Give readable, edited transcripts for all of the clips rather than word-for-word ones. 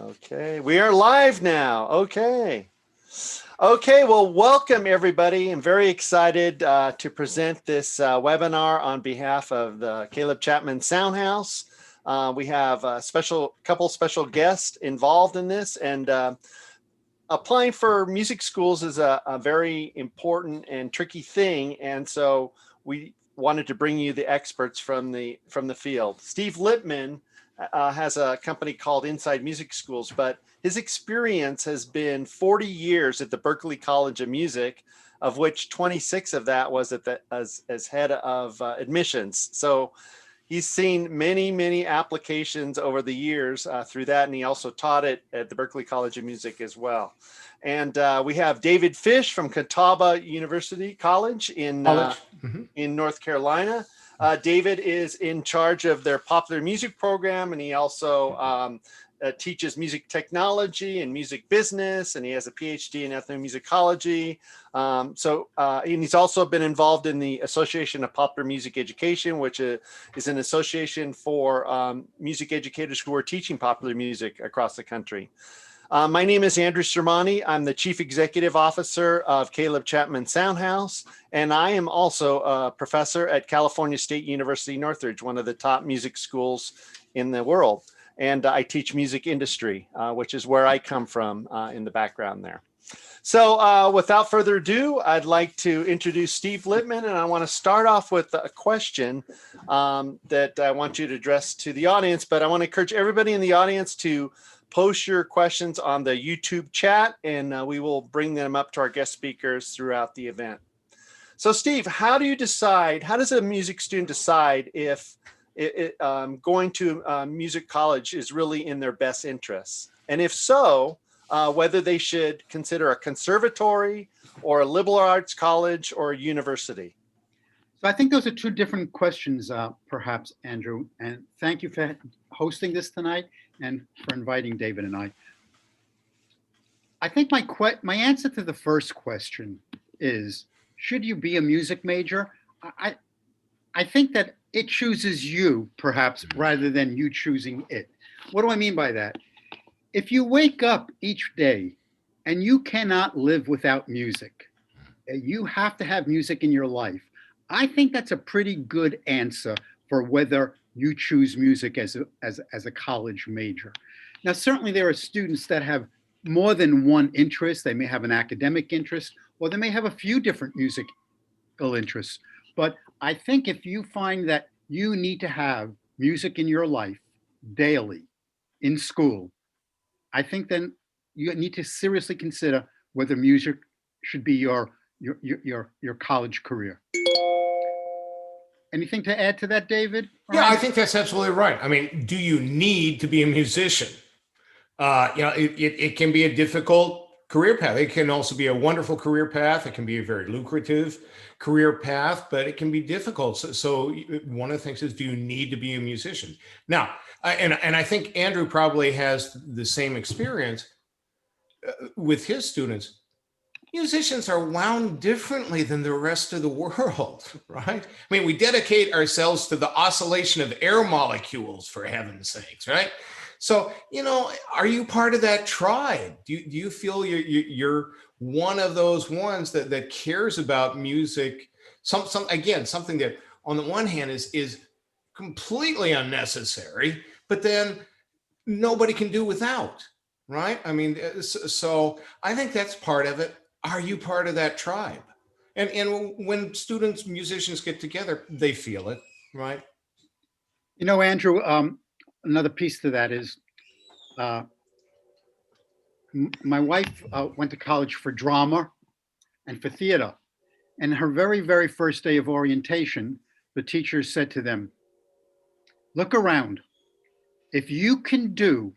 Okay, we are live now. Okay. Okay, well, welcome everybody. I'm very excited to present this webinar on behalf of the Caleb Chapman Soundhouse. We have a couple special guests involved in this, and applying for music schools is a very important and tricky thing, and so we wanted to bring you the experts from the field. Steve Lipman has a company called Inside Music Schools, but his experience has been 40 years at the Berklee College of Music, of which 26 of that was as head of admissions. So he's seen many applications over the years through that, and he also taught it at the Berklee College of Music as well. And we have David Fish from Catawba University College in North Carolina. David is in charge of their popular music program, and he also teaches music technology and music business, and he has a PhD in ethnomusicology. And he's also been involved in the Association of Popular Music Education, which is an association for music educators who are teaching popular music across the country. My name is Andrew Sermani. I'm the Chief Executive Officer of Caleb Chapman Soundhouse, and I am also a professor at California State University, Northridge, one of the top music schools in the world. And I teach music industry, which is where I come from in the background there. So without further ado, I'd like to introduce Steve Lipman, and I want to start off with a question that I want you to address to the audience, but I want to encourage everybody in the audience to post your questions on the YouTube chat, and we will bring them up to our guest speakers throughout the event. So Steve, how does a music student decide if going to music college is really in their best interests? And if so, whether they should consider a conservatory or a liberal arts college or a university? So I think those are two different questions, perhaps, Andrew, and thank you for hosting this tonight and for inviting David and I. I think my answer to the first question is, should you be a music major? I think that it chooses you, perhaps, rather than you choosing it. What do I mean by that? If you wake up each day and you cannot live without music, you have to have music in your life, I think that's a pretty good answer for whether you choose music as a college major. Now, certainly there are students that have more than one interest. They may have an academic interest, or they may have a few different musical interests. But I think if you find that you need to have music in your life daily in school, I think then you need to seriously consider whether music should be your college career. Anything to add to that, David? Yeah, I think that's absolutely right. I mean, do you need to be a musician? It can be a difficult career path. It can also be a wonderful career path. It can be a very lucrative career path, but it can be difficult. So one of the things is, do you need to be a musician? Now, and I think Andrew probably has the same experience with his students. Musicians are wound differently than the rest of the world, right? I mean, we dedicate ourselves to the oscillation of air molecules, for heaven's sakes, right? So, are you part of that tribe? Do you feel you're one of those ones that cares about music? Something that on the one hand is completely unnecessary, but then nobody can do without, right? I mean, so I think that's part of it. Are you part of that tribe? And when musicians get together, they feel it, right? Andrew, another piece to that is my wife went to college for drama and for theater. And her very, very first day of orientation, the teacher said to them, look around. If you can do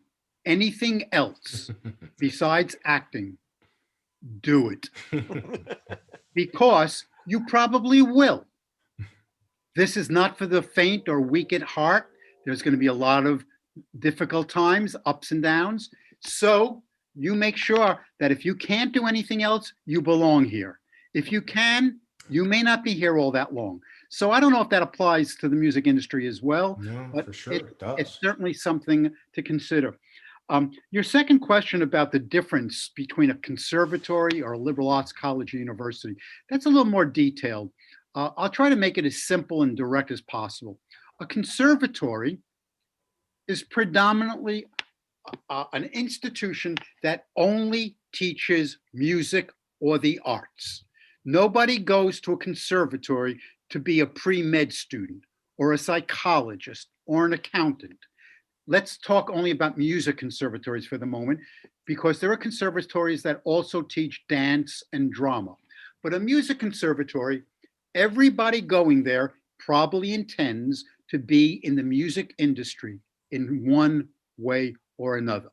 anything else besides acting, do it. Because you probably will. This is not for the faint or weak at heart. There's going to be a lot of difficult times, ups and downs. So you make sure that if you can't do anything else, you belong here. If you can, you may not be here all that long. So I don't know if that applies to the music industry as well, No, but for sure it does. It's certainly something to consider. Your second question about the difference between a conservatory or a liberal arts college or university, that's a little more detailed. I'll try to make it as simple and direct as possible. A conservatory is predominantly an institution that only teaches music or the arts. Nobody goes to a conservatory to be a pre-med student or a psychologist or an accountant. Let's talk only about music conservatories for the moment, because there are conservatories that also teach dance and drama. But a music conservatory, everybody going there probably intends to be in the music industry in one way or another.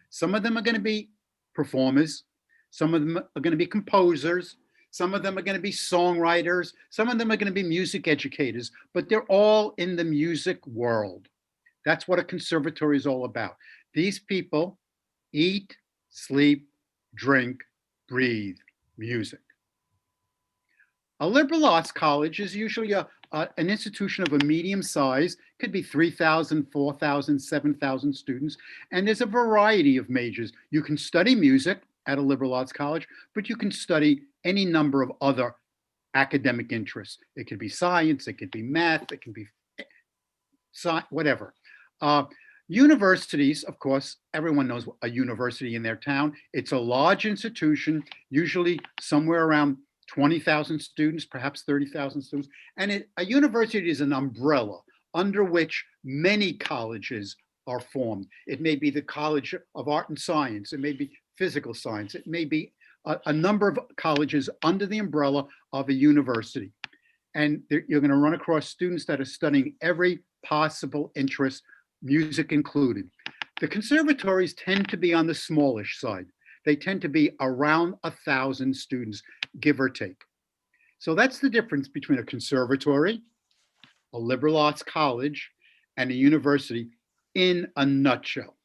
Some of them are going to be performers, some of them are going to be composers, some of them are going to be songwriters, some of them are going to be music educators, but they're all in the music world. That's what a conservatory is all about. These people eat, sleep, drink, breathe music. A liberal arts college is usually an institution of a medium size, could be 3,000, 4,000, 7,000 students, and there's a variety of majors. You can study music at a liberal arts college, but you can study any number of other academic interests. It could be science, it could be math, it can be whatever. Universities, of course, everyone knows a university in their town. It's a large institution, usually somewhere around 20,000 students, perhaps 30,000 students. And a university is an umbrella under which many colleges are formed. It may be the College of Art and Science, it may be physical science, it may be a number of colleges under the umbrella of a university. And you're going to run across students that are studying every possible interest, music included. The conservatories tend to be on the smallish side. They tend to be around 1,000 students, give or take. So that's the difference between a conservatory, a liberal arts college, and a university in a nutshell.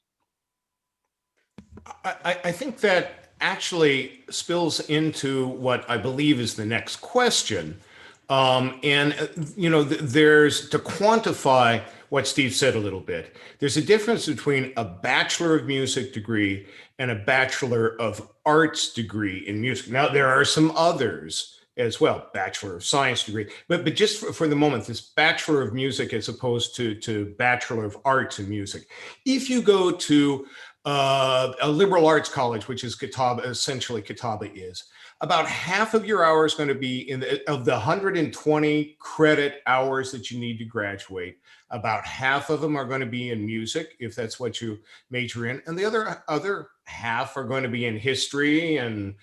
I think that actually spills into what I believe is the next question. There's to quantify what Steve said a little bit. There's a difference between a Bachelor of Music degree and a Bachelor of Arts degree in music. Now, there are some others as well, Bachelor of Science degree, but just for the moment, this Bachelor of Music as opposed to Bachelor of Arts in music. If you go to a liberal arts college, which is essentially Catawba is, about half of your hours going to be of the 120 credit hours that you need to graduate. About half of them are going to be in music, if that's what you major in, and the other half are going to be in history and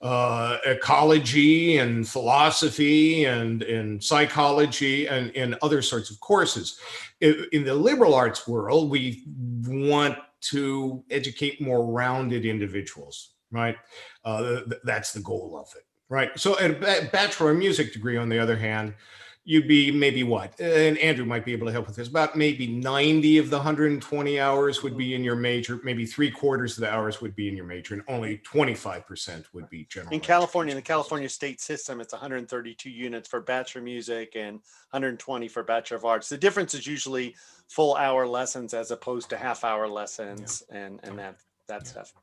ecology and philosophy and psychology and other sorts of courses. In the liberal arts world, we want to educate more rounded individuals, right? That's the goal of it, right? So a Bachelor of Music degree, on the other hand, you'd be maybe what, and Andrew might be able to help with this, about maybe 90 of the 120 hours would be in your major, maybe 3/4 of the hours would be in your major, and only 25% would be general. In California, in the California state system, it's 132 units for Bachelor of Music and 120 for Bachelor of Arts. The difference is usually full hour lessons as opposed to half hour lessons, and that stuff.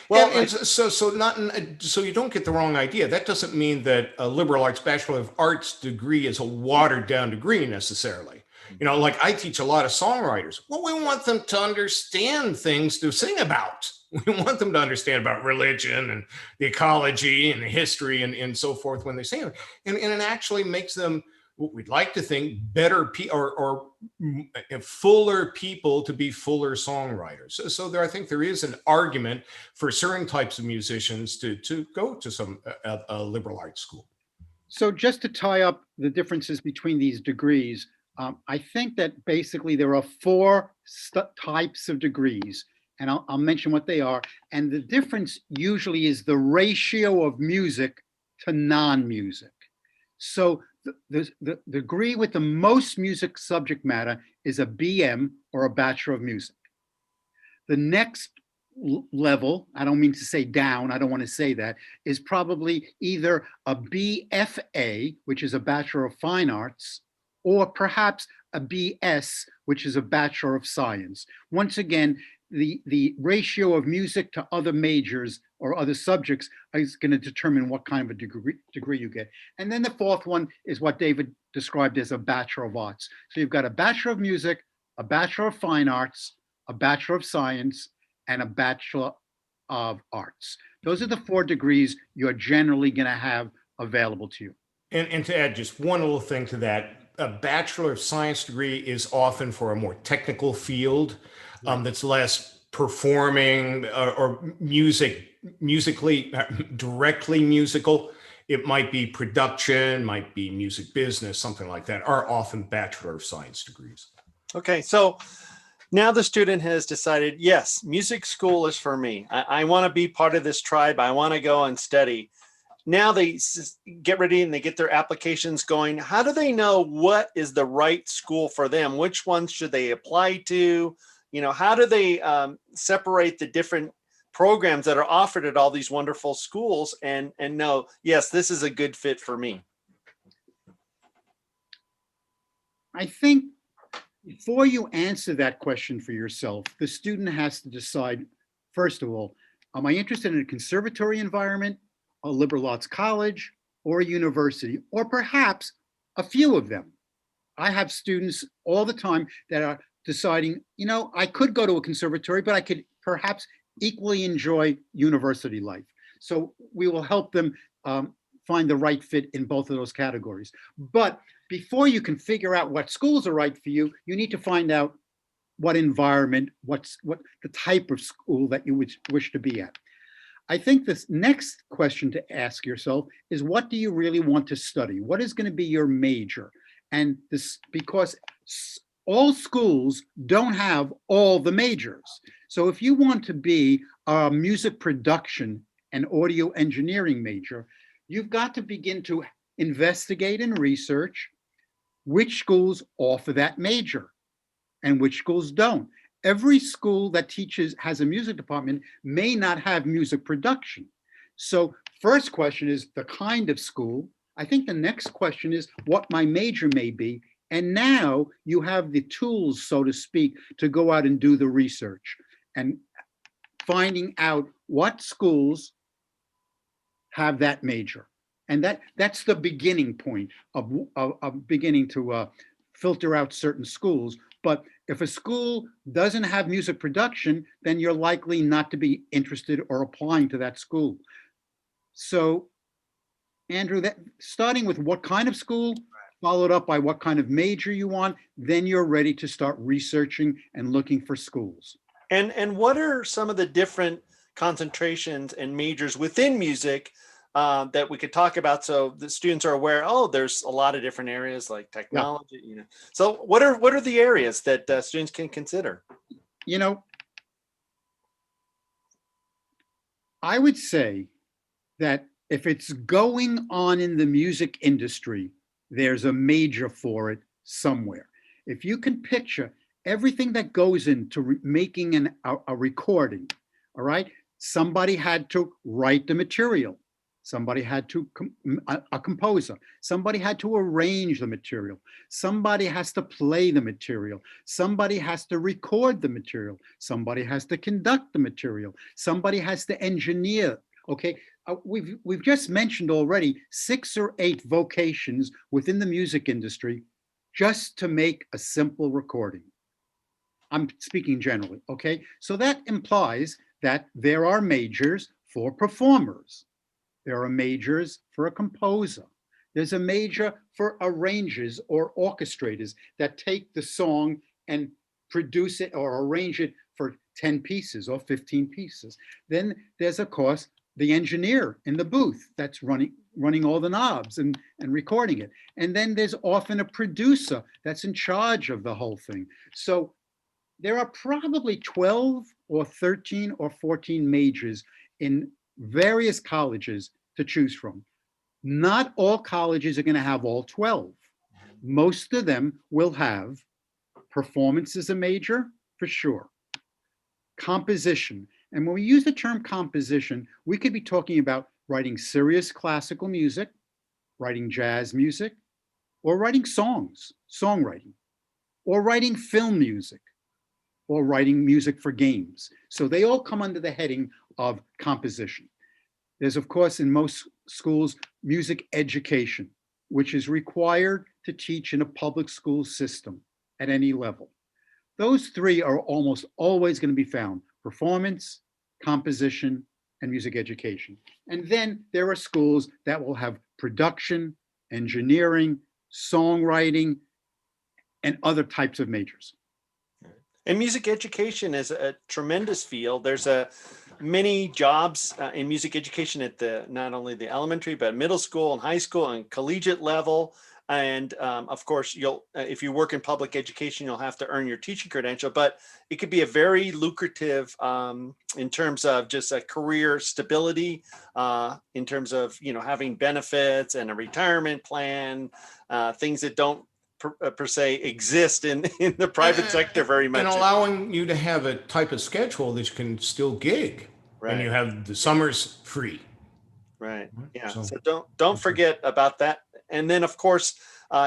Well, so you don't get the wrong idea. That doesn't mean that a liberal arts Bachelor of Arts degree is a watered down degree necessarily. Like I teach a lot of songwriters. Well, we want them to understand things to sing about. We want them to understand about religion and the ecology and the history and so forth when they sing. And it actually makes them, what we'd like to think, better or fuller people to be fuller songwriters. So there, I think there is an argument for certain types of musicians to go to some a liberal arts school. So just to tie up the differences between these degrees, I think that basically there are 4 types of degrees, and I'll mention what they are. And the difference usually is the ratio of music to non-music. So the degree with the most music subject matter is a BM, or a Bachelor of Music. The next level, I don't mean to say down, I don't want to say that, is probably either a BFA, which is a Bachelor of Fine Arts, or perhaps a BS, which is a Bachelor of Science. Once again, the ratio of music to other majors or other subjects is going to determine what kind of a degree you get. And then the fourth one is what David described as a Bachelor of Arts. So you've got a Bachelor of Music, a Bachelor of Fine Arts, a Bachelor of Science, and a Bachelor of Arts. Those are the 4 degrees you're generally going to have available to you. And to add just one little thing to that, a Bachelor of Science degree is often for a more technical field that's less performing or musically directly musical. It might be production, might be music business, something like that, are often Bachelor of Science degrees. Okay, so now the student has decided, yes, music school is for me. I want to be part of this tribe. I want to go and study. Now they get ready and they get their applications going. How do they know what is the right school for them? Which ones should they apply to? You know, how do they separate the different programs that are offered at all these wonderful schools and know, yes, this is a good fit for me? I think before you answer that question for yourself, the student has to decide, first of all, am I interested in a conservatory environment, a liberal arts college, or a university, or perhaps a few of them? I have students all the time that are deciding, you know, I could go to a conservatory, but I could perhaps equally enjoy university life. So we will help them find the right fit in both of those categories. But before you can figure out what schools are right for you, you need to find out what environment, what the type of school that you would wish to be at. I think this next question to ask yourself is, what do you really want to study? What is going to be your major? And this, because all schools don't have all the majors. So if you want to be a music production and audio engineering major, you've got to begin to investigate and research which schools offer that major and which schools don't. Every school that has a music department may not have music production. So first question is the kind of school. I think the next question is what my major may be. And now you have the tools, so to speak, to go out and do the research and finding out what schools have that major. And that's the beginning point of beginning to filter out certain schools. But if a school doesn't have music production, then you're likely not to be interested or applying to that school. So, Andrew, starting with what kind of school, followed up by what kind of major you want, then you're ready to start researching and looking for schools. And what are some of the different concentrations and majors within music that we could talk about, so the students are aware? Oh, there's a lot of different areas like technology. Yeah. You know, so what are the areas that students can consider? You know, I would say that if it's going on in the music industry, there's a major for it somewhere. If you can picture everything that goes into making a recording, all right? Somebody had to write the material. Somebody had to, a composer, somebody had to arrange the material. Somebody has to play the material. Somebody has to record the material. Somebody has to conduct the material. Somebody has to engineer, okay? We've just mentioned already 6 or 8 vocations within the music industry just to make a simple recording. I'm speaking generally, okay? So that implies that there are majors for performers. There are majors for a composer. There's a major for arrangers or orchestrators that take the song and produce it or arrange it for 10 pieces or 15 pieces. Then there's, of course, the engineer in the booth that's running all the knobs and recording it. And then there's often a producer that's in charge of the whole thing. So there are probably 12 or 13 or 14 majors in various colleges to choose from. Not all colleges are going to have all 12. Most of them will have performance as a major, for sure. Composition. And when we use the term composition, we could be talking about writing serious classical music, writing jazz music, or writing songs, songwriting, or writing film music, or writing music for games. So they all come under the heading of composition. There's, of course, in most schools, music education, which is required to teach in a public school system at any level. Those three are almost always going to be found: performance, composition, and music education. And then there are schools that will have production, engineering, songwriting, and other types of majors. And music education is a tremendous field. There's many jobs in music education at not only the elementary, but middle school and high school and collegiate level. And of course, if you work in public education, you'll have to earn your teaching credential, but it could be a very lucrative in terms of just a career stability, in terms of, having benefits and a retirement plan, things that don't per se exist in the private sector very much. And allowing you to have a type of schedule that you can still gig. Right. And you have the summers free. Right. Yeah. So don't forget about that. And then, of course,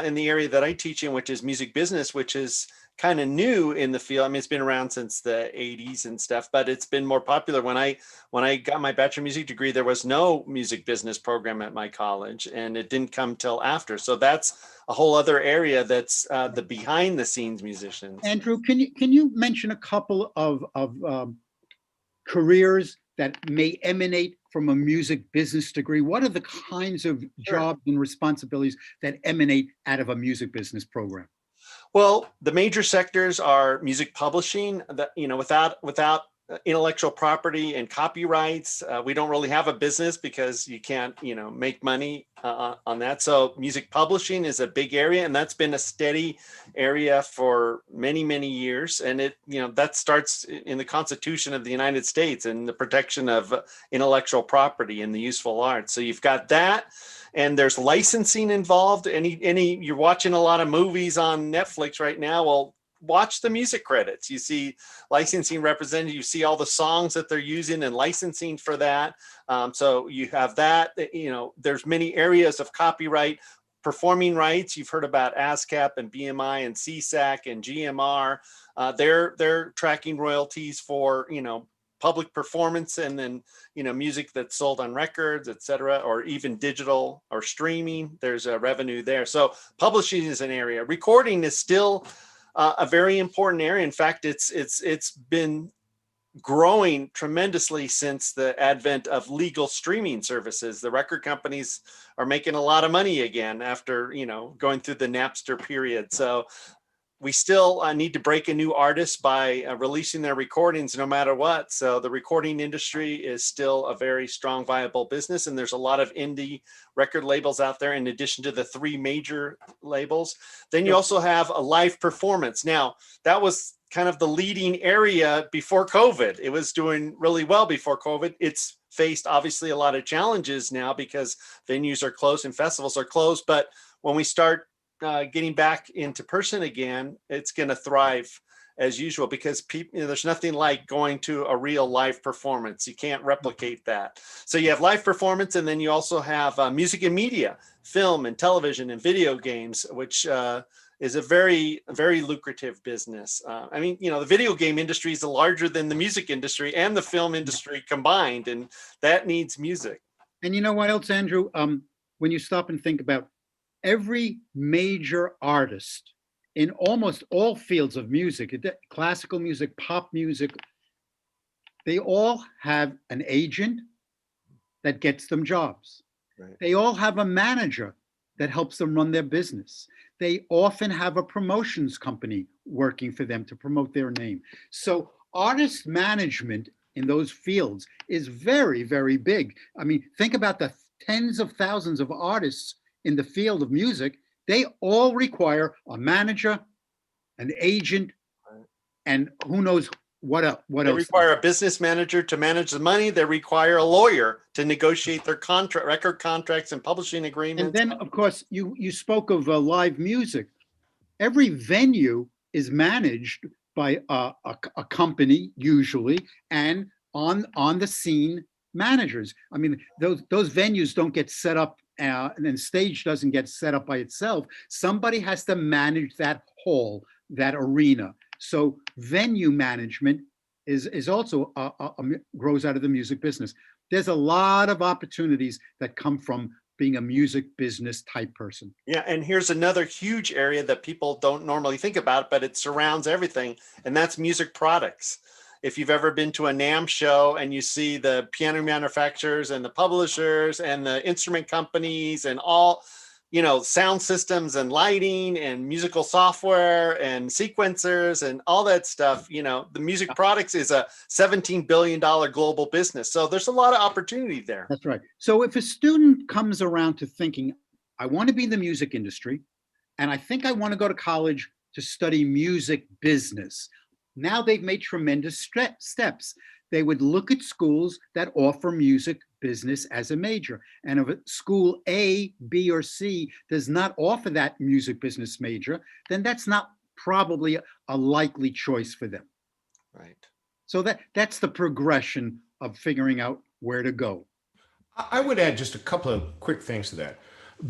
in the area that I teach in, which is music business, which is kind of new in the field. I mean, it's been around since the 80s and stuff, but it's been more popular. When I got my bachelor of music degree, there was no music business program at my college, and it didn't come till after. So that's a whole other area that's the behind the scenes musicians. Andrew, can you mention a couple of careers that may emanate from a music business degree? What are the kinds of jobs and responsibilities that emanate out of a music business program? Well, the major sectors are music publishing. That, without intellectual property and copyrights, we don't really have a business, because you can't, make money on that. So music publishing is a big area, and that's been a steady area for many, many years. And that starts in the Constitution of the United States and the protection of intellectual property and the useful arts. So you've got that. And there's licensing involved. You're watching a lot of movies on Netflix right now. Well, watch the music credits. You see licensing represented. You see all the songs that they're using and licensing for that. So you have that. There's many areas of copyright. Performing rights. You've heard about ASCAP and BMI and CSAC and GMR. They're tracking royalties for public performance, and then music that's sold on records, et cetera, or even digital or streaming. There's a revenue there. So publishing is an area. Recording is still a very important area. In fact, it's been growing tremendously since the advent of legal streaming services. The record companies are making a lot of money again after going through the Napster period. So we still need to break a new artist by releasing their recordings no matter what. So the recording industry is still a very strong, viable business. And there's a lot of indie record labels out there in addition to the three major labels. Then you also have a live performance. Now, that was kind of the leading area before COVID. It was doing really well before COVID. It's faced obviously a lot of challenges now because venues are closed and festivals are closed. But when we start getting back into person again, it's going to thrive as usual, because people, there's nothing like going to a real live performance. You can't replicate that. So you have live performance, and then you also have music and media, film and television and video games, which is a very, very lucrative business. The video game industry is larger than the music industry and the film industry combined, and that needs music. And you know what else, Andrew? When you stop and think about every major artist in almost all fields of music, classical music, pop music, they all have an agent that gets them jobs. Right. They all have a manager that helps them run their business. They often have a promotions company working for them to promote their name. So artist management in those fields is very, very big. I mean, think about the tens of thousands of artists in the field of music. They all require a manager, an agent, and who knows what else. They require a business manager to manage the money. They require a lawyer to negotiate their record contracts and publishing agreements. And then, of course, you spoke of live music. Every venue is managed by a company usually, and on the scene managers. I mean, those venues don't get set up, and then stage doesn't get set up by itself. Somebody has to manage that hall, that arena. So venue management is also grows out of the music business. There's a lot of opportunities that come from being a music business type person. Yeah, and here's another huge area that people don't normally think about, but it surrounds everything, and that's music products. If you've ever been to a NAMM show and you see the piano manufacturers and the publishers and the instrument companies and all, sound systems and lighting and musical software and sequencers and all that stuff, the music products is a $17 billion global business. So there's a lot of opportunity there. That's right. So if a student comes around to thinking, I want to be in the music industry, and I think I want to go to college to study music business, now they've made tremendous steps. They would look at schools that offer music business as a major. And if school A, B, or C does not offer that music business major, then that's not probably a likely choice for them. Right. So that's the progression of figuring out where to go. I would add just a couple of quick things to that.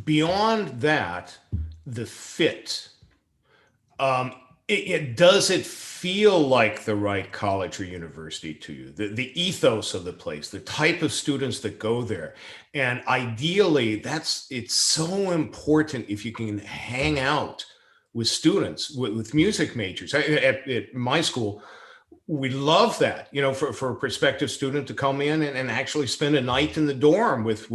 Beyond that, the fit. Does it feel like the right college or university to you? The ethos of the place, the type of students that go there. And ideally, it's so important if you can hang out with students, with music majors. At my school, we love that, for a prospective student to come in and actually spend a night in the dorm with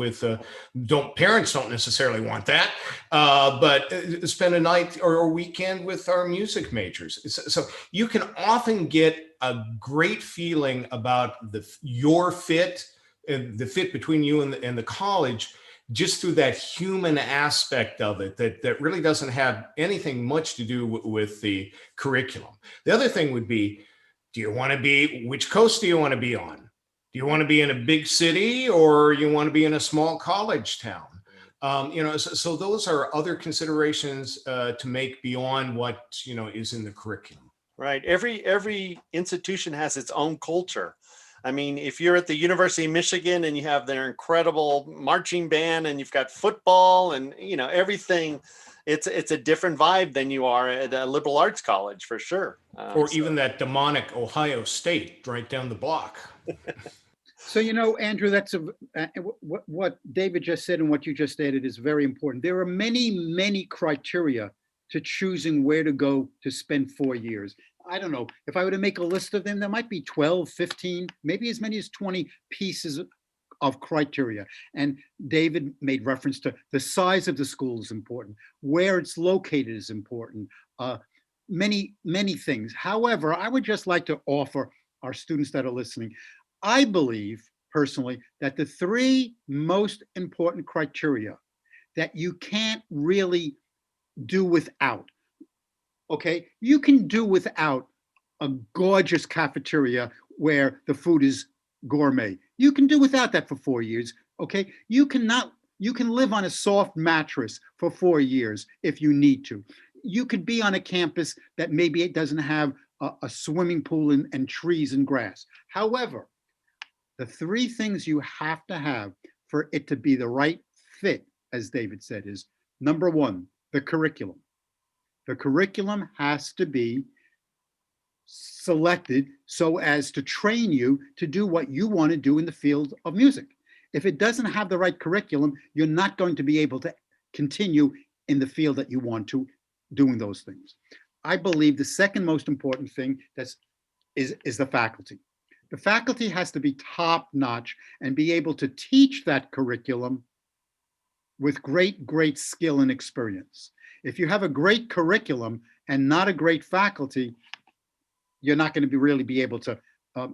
parents don't necessarily want that, but spend a night or a weekend with our music majors. So you can often get a great feeling about your fit and the fit between you and the college just through that human aspect of it that really doesn't have anything much to do with the curriculum. The other thing would be, which coast do you want to be on? Do you want to be in a big city or you want to be in a small college town? So those are other considerations to make beyond what, is in the curriculum. Right. Every institution has its own culture. I mean, if you're at the University of Michigan and you have their incredible marching band and you've got football and, everything, it's a different vibe than you are at a liberal arts college for sure. Or even that demonic Ohio State right down the block. So, Andrew, that's what David just said and what you just stated is very important. There are many, many criteria to choosing where to go to spend 4 years. I don't know, if I were to make a list of them, there might be 12, 15, maybe as many as 20 pieces of criteria. And David made reference to the size of the school is important, where it's located is important, many, many things. However, I would just like to offer our students that are listening, I believe personally that the 3 most important criteria that you can't really do without, okay? You can do without a gorgeous cafeteria where the food is gourmet. You can do without that for 4 years, okay? You can live on a soft mattress for 4 years if you need to. You could be on a campus that maybe it doesn't have a swimming pool and trees and grass. However, the 3 things you have to have for it to be the right fit, as David said, is number 1, the curriculum. The curriculum has to be selected so as to train you to do what you want to do in the field of music. If it doesn't have the right curriculum, you're not going to be able to continue in the field that you want to, doing those things. I believe the second most important thing is the faculty. The faculty has to be top-notch and be able to teach that curriculum with great skill and experience. If you have a great curriculum and not a great faculty, you're not going to really be able to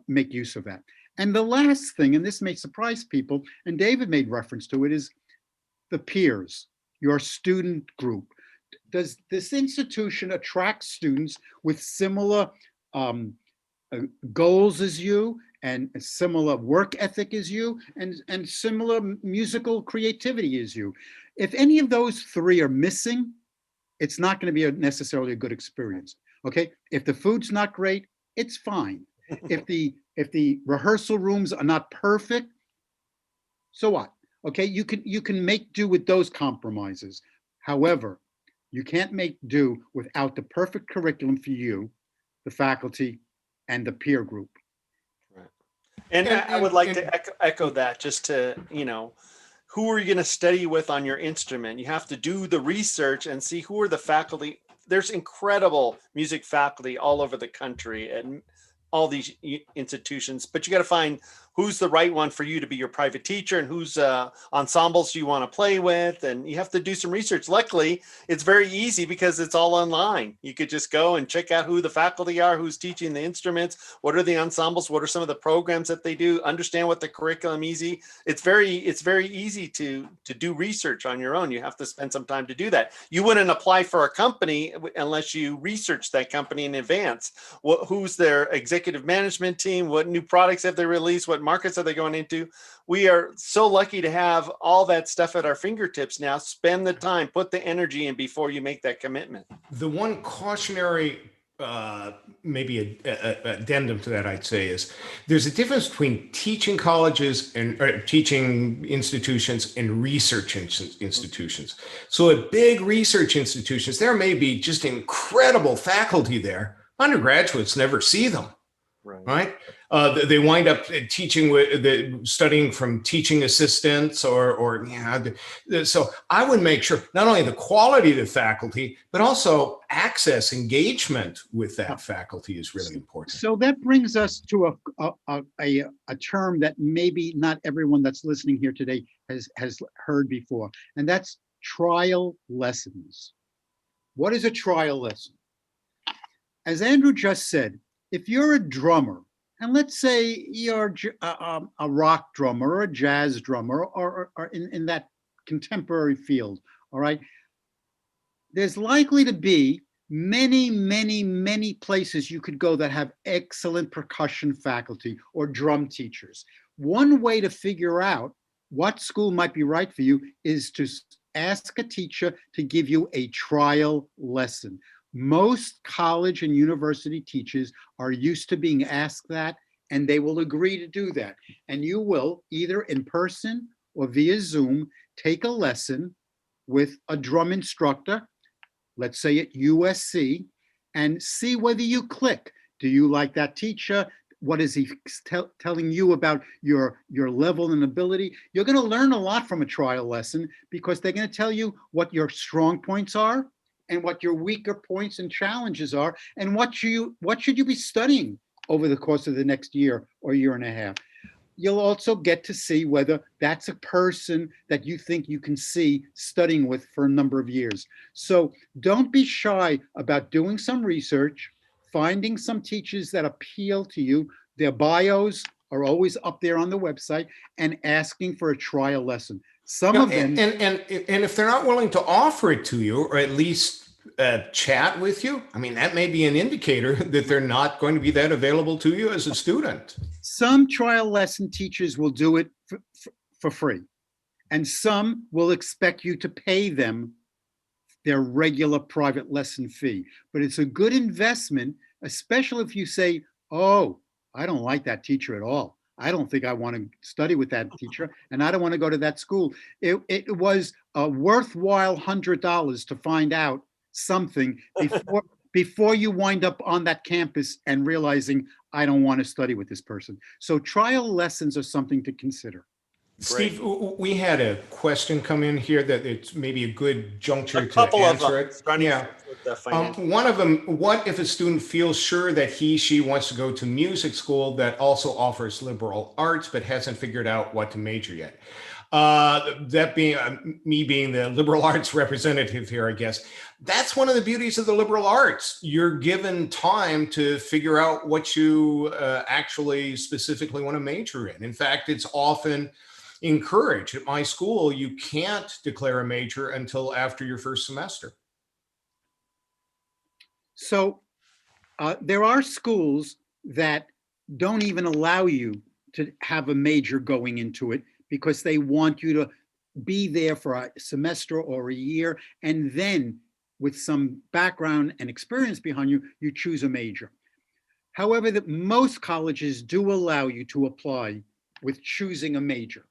make use of that. And the last thing, and this may surprise people, and David made reference to it, is the peers, your student group. Does this institution attract students with similar goals as you, and a similar work ethic as you, and similar musical creativity as you? If any of those 3 are missing, it's not going to be necessarily a good experience. Okay, if the food's not great, it's fine. If the rehearsal rooms are not perfect, so what? Okay, you can make do with those compromises. However, you can't make do without the perfect curriculum for you, the faculty, and the peer group. Right. And I would like to echo that, just to, who are you going to study with on your instrument? You have to do the research and see who are the faculty. There's incredible music faculty all over the country and all these institutions, but you got to find who's the right one for you to be your private teacher and whose ensembles you want to play with. And you have to do some research. Luckily, it's very easy because it's all online. You could just go and check out who the faculty are, who's teaching the instruments, what are the ensembles, what are some of the programs that they do, understand what the curriculum easy. It's very easy to do research on your own. You have to spend some time to do that. You wouldn't apply for a company unless you research that company in advance. Who's their executive management team? What new products have they released? What markets are they going into? We are so lucky to have all that stuff at our fingertips now. Spend the time, put the energy in before you make that commitment. The one cautionary maybe a addendum to that, I'd say, is there's a difference between teaching colleges and teaching institutions and research institutions. So at big research institutions, there may be just incredible faculty there. Undergraduates never see them. Right? They wind up teaching studying from teaching assistants or so I would make sure not only the quality of the faculty, but also access, engagement with that faculty is really important. So that brings us to a term that maybe not everyone that's listening here today has heard before, and that's trial lessons. What is a trial lesson? As Andrew just said, if you're a drummer, and let's say you're a rock drummer or a jazz drummer or in that contemporary field, all right, there's likely to be many, many, many places you could go that have excellent percussion faculty or drum teachers. One way to figure out what school might be right for you is to ask a teacher to give you a trial lesson. Most college and university teachers are used to being asked that, and they will agree to do that. And you will, either in person or via Zoom, take a lesson with a drum instructor, let's say at USC, and see whether you click. Do you like that teacher? What is he telling you about your level and ability? You're going to learn a lot from a trial lesson because they're going to tell you what your strong points are and what your weaker points and challenges are, and what should you be studying over the course of the next year or year and a half. You'll also get to see whether that's a person that you think you can see studying with for a number of years. So don't be shy about doing some research, finding some teachers that appeal to you. Their bios are always up there on the website, and asking for a trial lesson. Some of them, and if they're not willing to offer it to you, or at least chat with you, I mean, that may be an indicator that they're not going to be that available to you as a student. Some trial lesson teachers will do it for free, and some will expect you to pay them their regular private lesson fee. But it's a good investment, especially if you say, oh, I don't like that teacher at all. I don't think I want to study with that teacher, and I don't want to go to that school. It was a worthwhile $100 to find out something before you wind up on that campus and realizing, I don't want to study with this person. So trial lessons are something to consider. Steve, we had a question come in here that it's maybe a good juncture to answer it. Yeah. One of them, what if a student feels sure that she wants to go to music school that also offers liberal arts, but hasn't figured out what to major yet? That being me being the liberal arts representative here, I guess, that's one of the beauties of the liberal arts. You're given time to figure out what you actually specifically want to major in. In fact, it's often encouraged. At my school, you can't declare a major until after your first semester. So there are schools that don't even allow you to have a major going into it because they want you to be there for a semester or a year, and then with some background and experience behind you, you choose a major. However, most colleges do allow you to apply with choosing a major.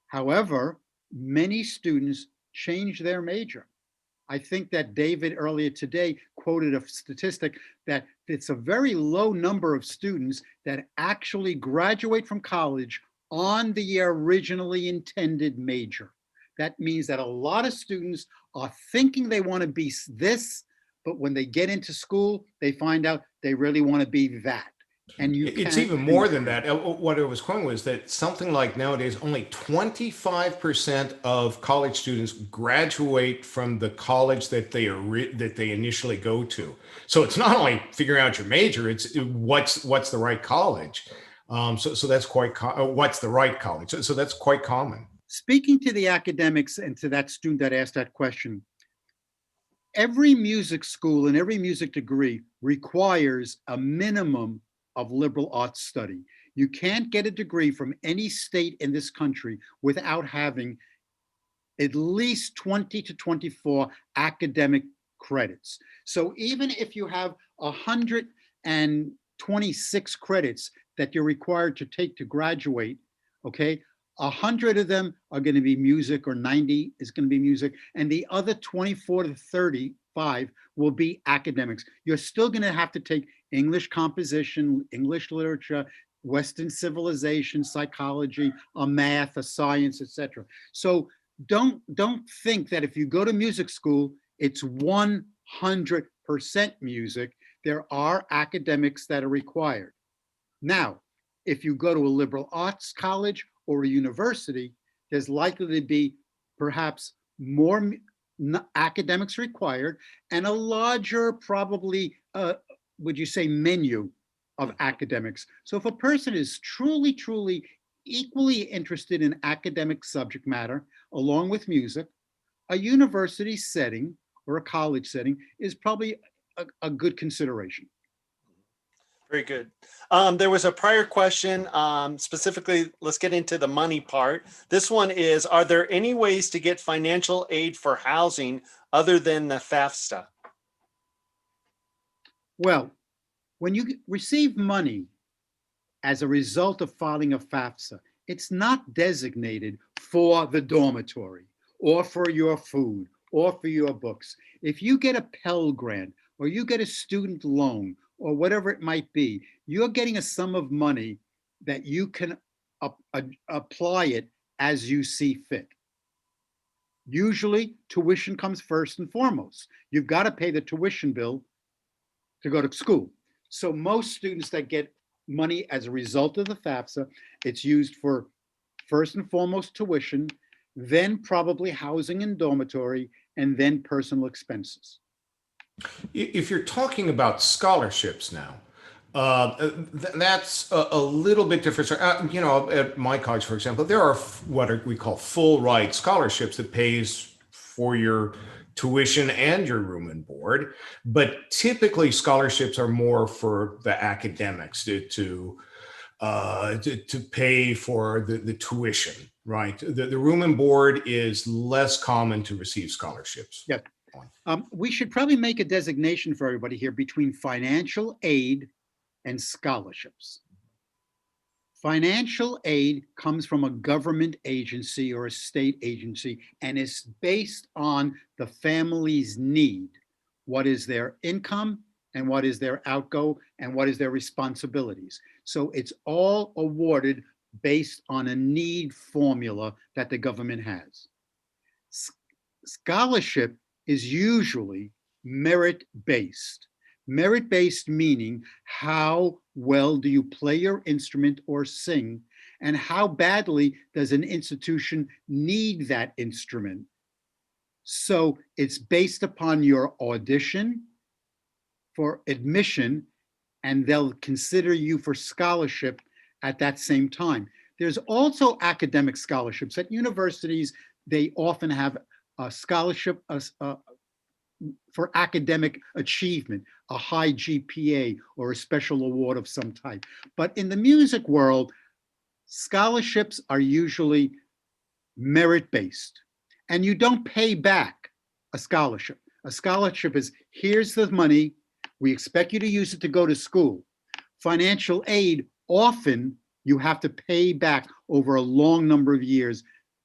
However, many students change their major. I think that David earlier today quoted a statistic that it's a very low number of students that actually graduate from college on the originally intended major. That means that a lot of students are thinking they want to be this, but when they get into school, they find out they really want to be that. And it's even more than that. What I was quoting was that something like nowadays, only 25% of college students graduate from the college that they initially go to. So it's not only figuring out your major; it's what's the right college. So that's quite what's the right college. So that's quite common. Speaking to the academics and to that student that asked that question, every music school and every music degree requires a minimum of liberal arts study. You can't get a degree from any state in this country without having at least 20 to 24 academic credits. So even if you have 126 credits that you're required to take to graduate, okay, 100 of them are going to be music, or 90 is going to be music, and the other 24 to 35 will be academics. You're still going to have to take English composition, English literature, Western civilization, psychology, a math, a science, etc. So don't think that if you go to music school, it's 100% music. There are academics that are required. Now, if you go to a liberal arts college or a university, there's likely to be perhaps more academics required and a larger, probably, would you say, menu of academics. So if a person is truly, truly equally interested in academic subject matter, along with music, a university setting or a college setting is probably a good consideration. Very good. There was a prior question, specifically, let's get into the money part. This one is, are there any ways to get financial aid for housing other than the Fafsa? Well, when you receive money as a result of filing a Fafsa, it's not designated for the dormitory or for your food or for your books. If you get a Pell Grant or you get a student loan or whatever it might be, you're getting a sum of money that you can apply it as you see fit. Usually, tuition comes first and foremost. You've got to pay the tuition bill to go to school. So most students that get money as a result of the FAFSA, it's used for first and foremost tuition, then probably housing and dormitory, and then personal expenses. If you're talking about scholarships now, that's a little bit different. At my college, for example, there are what we call full ride scholarships that pays for your tuition and your room and board. But typically, scholarships are more for the academics to pay for the tuition, right? The room and board is less common to receive scholarships. Yeah. We should probably make a designation for everybody here between financial aid and scholarships. Financial aid comes from a government agency or a state agency and is based on the family's need. What is their income and what is their outgo and what is their responsibilities? So it's all awarded based on a need formula that the government has. Scholarship is usually merit-based. Merit-based meaning how well do you play your instrument or sing, and how badly does an institution need that instrument. So it's based upon your audition for admission, and they'll consider you for scholarship at that same time. There's also academic scholarships. At universities, they often have a scholarship for academic achievement, a high GPA or a special award of some type. But in the music world, scholarships are usually merit-based, and you don't pay back a scholarship. A scholarship is, here's the money, we expect you to use it to go to school. Financial aid, often you have to pay back over a long number of years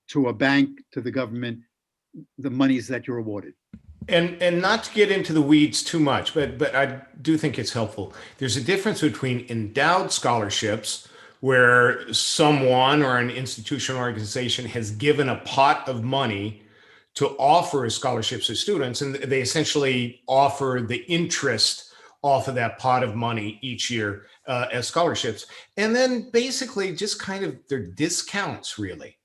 to a bank, to the government, the monies that you're awarded. And not to get into the weeds too much, but I do think it's helpful. There's a difference between endowed scholarships, where someone or an institution or organization has given a pot of money to offer as scholarships to students, and they essentially offer the interest off of that pot of money each year as scholarships, and then basically just kind of they're discounts, really,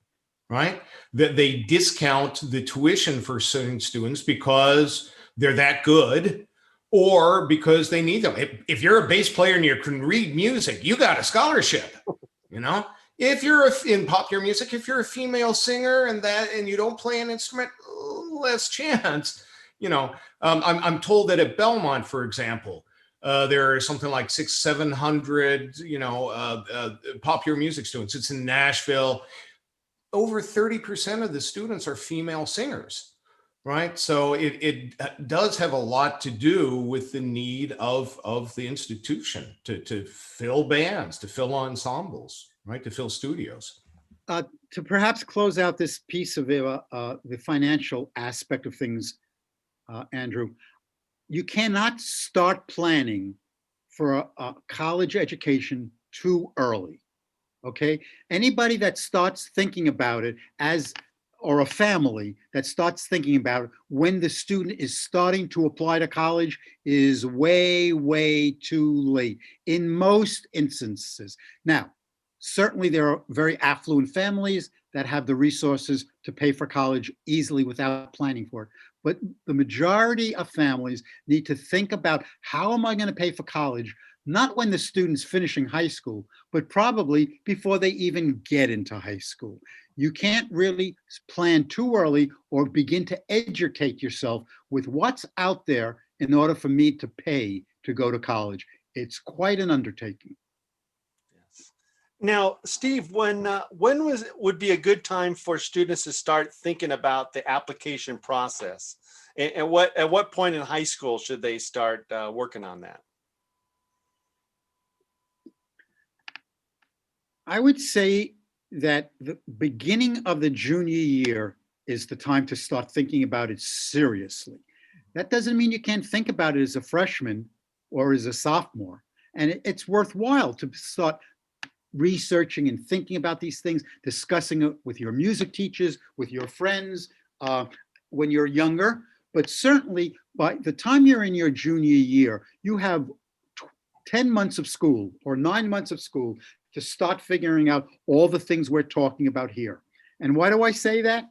right? That they discount the tuition for certain students because they're that good or because they need them. If you're a bass player and you can read music, you got a scholarship, you know? If you're in popular music, if you're a female singer and you don't play an instrument, less chance, I'm told that at Belmont, for example, there are something like 700, popular music students. It's in Nashville. Over 30% of the students are female singers, right? So it does have a lot to do with the need of the institution to fill bands, to fill ensembles, right? To fill studios. To perhaps close out this piece of the financial aspect of things, Andrew, you cannot start planning for a college education too early. Okay, anybody that starts thinking about it or a family that starts thinking about it when the student is starting to apply to college is way, way too late in most instances. Now, certainly there are very affluent families that have the resources to pay for college easily without planning for it. But the majority of families need to think about, how am I going to pay for college? Not when the student's finishing high school, but probably before they even get into high school. You can't really plan too early or begin to educate yourself with what's out there in order for me to pay to go to college. It's quite an undertaking. Yes. Now, Steve, when would be a good time for students to start thinking about the application process? And at what point in high school should they start working on that? I would say that the beginning of the junior year is the time to start thinking about it seriously. That doesn't mean you can't think about it as a freshman or as a sophomore. And it's worthwhile to start researching and thinking about these things, discussing it with your music teachers, with your friends when you're younger. But certainly by the time you're in your junior year, you have 10 months of school or 9 months of school to start figuring out all the things we're talking about here. And why do I say that?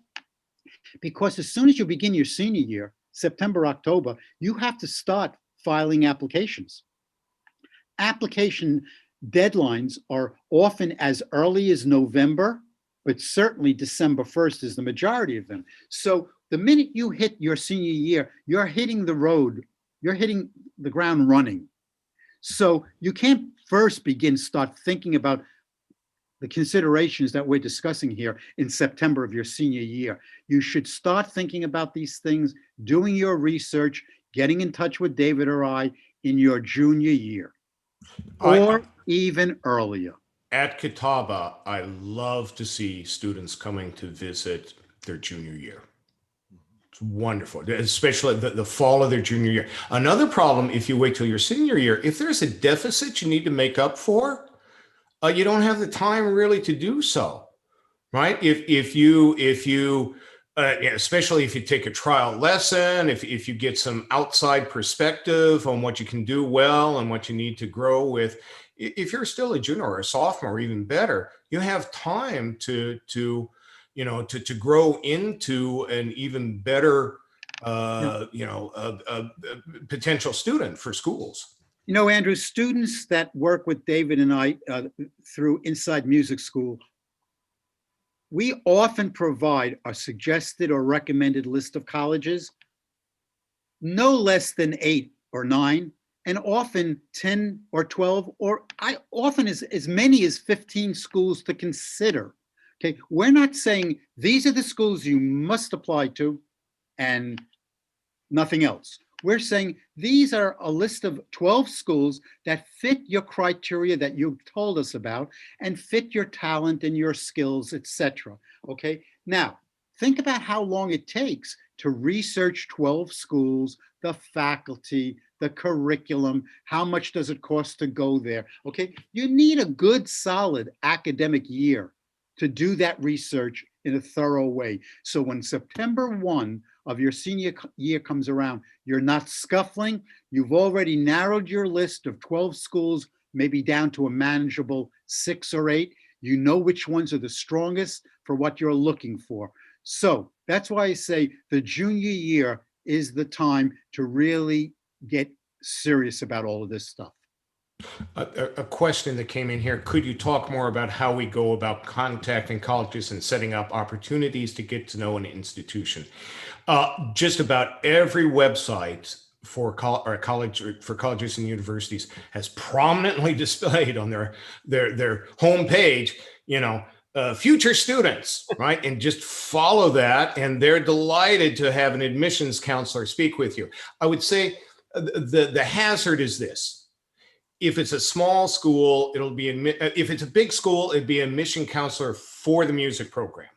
Because as soon as you begin your senior year, September, October, you have to start filing applications. Application deadlines are often as early as November, but certainly December 1st is the majority of them. So the minute you hit your senior year, you're hitting the road, you're hitting the ground running. So you can't first start thinking about the considerations that we're discussing here in September of your senior year. You should start thinking about these things, doing your research, getting in touch with David or I in your junior year, or even earlier. At Catawba, I love to see students coming to visit their junior year. It's wonderful, especially the fall of their junior year. Another problem, if you wait till your senior year, if there's a deficit you need to make up for, you don't have the time really to do so, right? If you especially if you take a trial lesson, if you get some outside perspective on what you can do well and what you need to grow with, if you're still a junior or a sophomore, even better, you have time to grow into an even better potential student for schools. You know, Andrew, students that work with David and I through Inside Music School, we often provide a suggested or recommended list of colleges, no less than 8 or 9, and often 10 or 12, or often as many as 15 schools to consider. Okay, we're not saying these are the schools you must apply to and nothing else. We're saying these are a list of 12 schools that fit your criteria that you've told us about and fit your talent and your skills, etc. Okay, now think about how long it takes to research 12 schools, the faculty, the curriculum, how much does it cost to go there? Okay, you need a good, solid academic year to do that research in a thorough way. So when September 1 of your senior year comes around, you're not scuffling. You've already narrowed your list of 12 schools, maybe down to a manageable 6 or 8. You know which ones are the strongest for what you're looking for. So that's why I say the junior year is the time to really get serious about all of this stuff. A question that came in here, could you talk more about how we go about contacting colleges and setting up opportunities to get to know an institution? Just about every website for colleges and universities has prominently displayed on their homepage, future students, right? And just follow that, and they're delighted to have an admissions counselor speak with you. I would say the hazard is this. If it's a small school, it'll be if it's a big school, it'd be an admission counselor for the music program.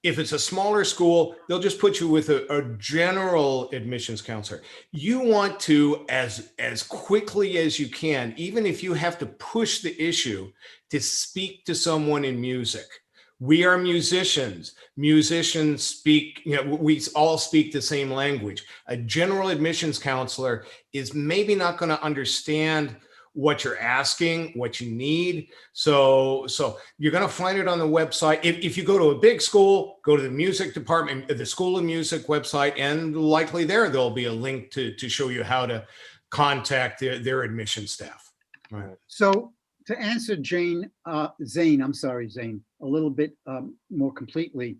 If it's a smaller school, they'll just put you with a general admissions counselor. You want to, as quickly as you can, even if you have to push the issue, to speak to someone in music. We are musicians. Musicians speak, we all speak the same language. A general admissions counselor is maybe not going to understand what you're asking, what you need. So you're going to find it on the website. If you go to a big school, go to the music department, the School of Music website, and likely there'll be a link to show you how to contact their admission staff. Right. So to answer Zane, a little bit more completely,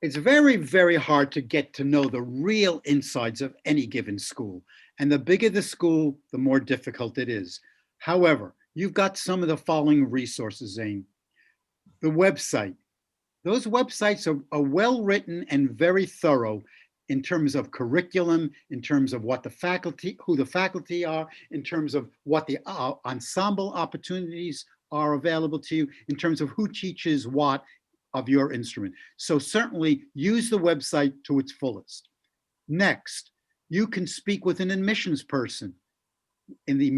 it's very, very hard to get to know the real insides of any given school. And the bigger the school, the more difficult it is. However, you've got some of the following resources, Zane. The website. Those websites are well written and very thorough in terms of curriculum, in terms of what who the faculty are, in terms of what the ensemble opportunities are available to you, in terms of who teaches what of your instrument. So certainly use the website to its fullest. Next, you can speak with an admissions person in the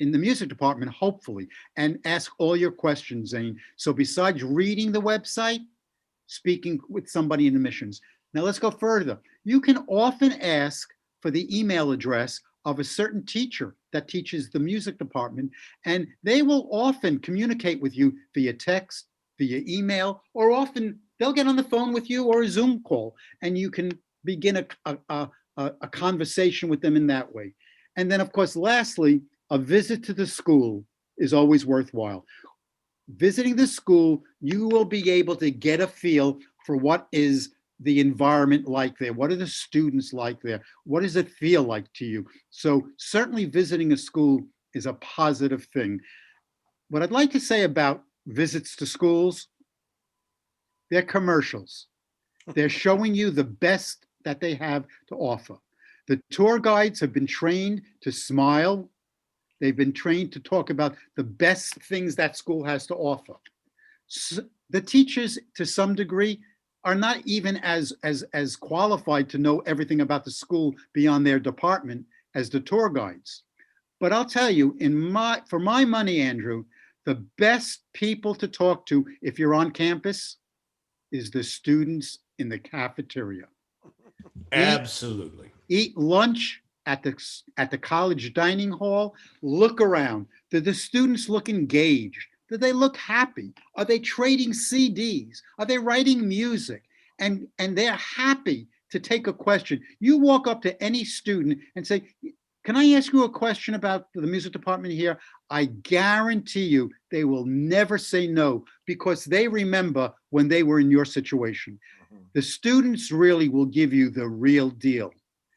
music department, hopefully, and ask all your questions, Zane. So besides reading the website, speaking with somebody in admissions. Now let's go further. You can often ask for the email address of a certain teacher that teaches the music department, and they will often communicate with you via text, via email, or often they'll get on the phone with you or a Zoom call, and you can begin a conversation with them in that way. And then, of course, lastly, a visit to the school is always worthwhile. Visiting the school, you will be able to get a feel for what is the environment like there. What are the students like there? What does it feel like to you? So certainly visiting a school is a positive thing. What I'd like to say about visits to schools, they're commercials. They're showing you the best that they have to offer. The tour guides have been trained to smile. They've been trained to talk about the best things that school has to offer. So the teachers, to some degree, are not even as qualified to know everything about the school beyond their department as the tour guides. But I'll tell you, for my money, Andrew, the best people to talk to if you're on campus is the students in the cafeteria. Absolutely. Eat lunch at the college dining hall. Look around. Do the students look engaged? Do they look happy? Are they trading CDs? Are they writing music? And they're happy to take a question. You walk up to any student and say, can I ask you a question about the music department here? I guarantee you they will never say no, because they remember when they were in your situation. The students really will give you the real deal.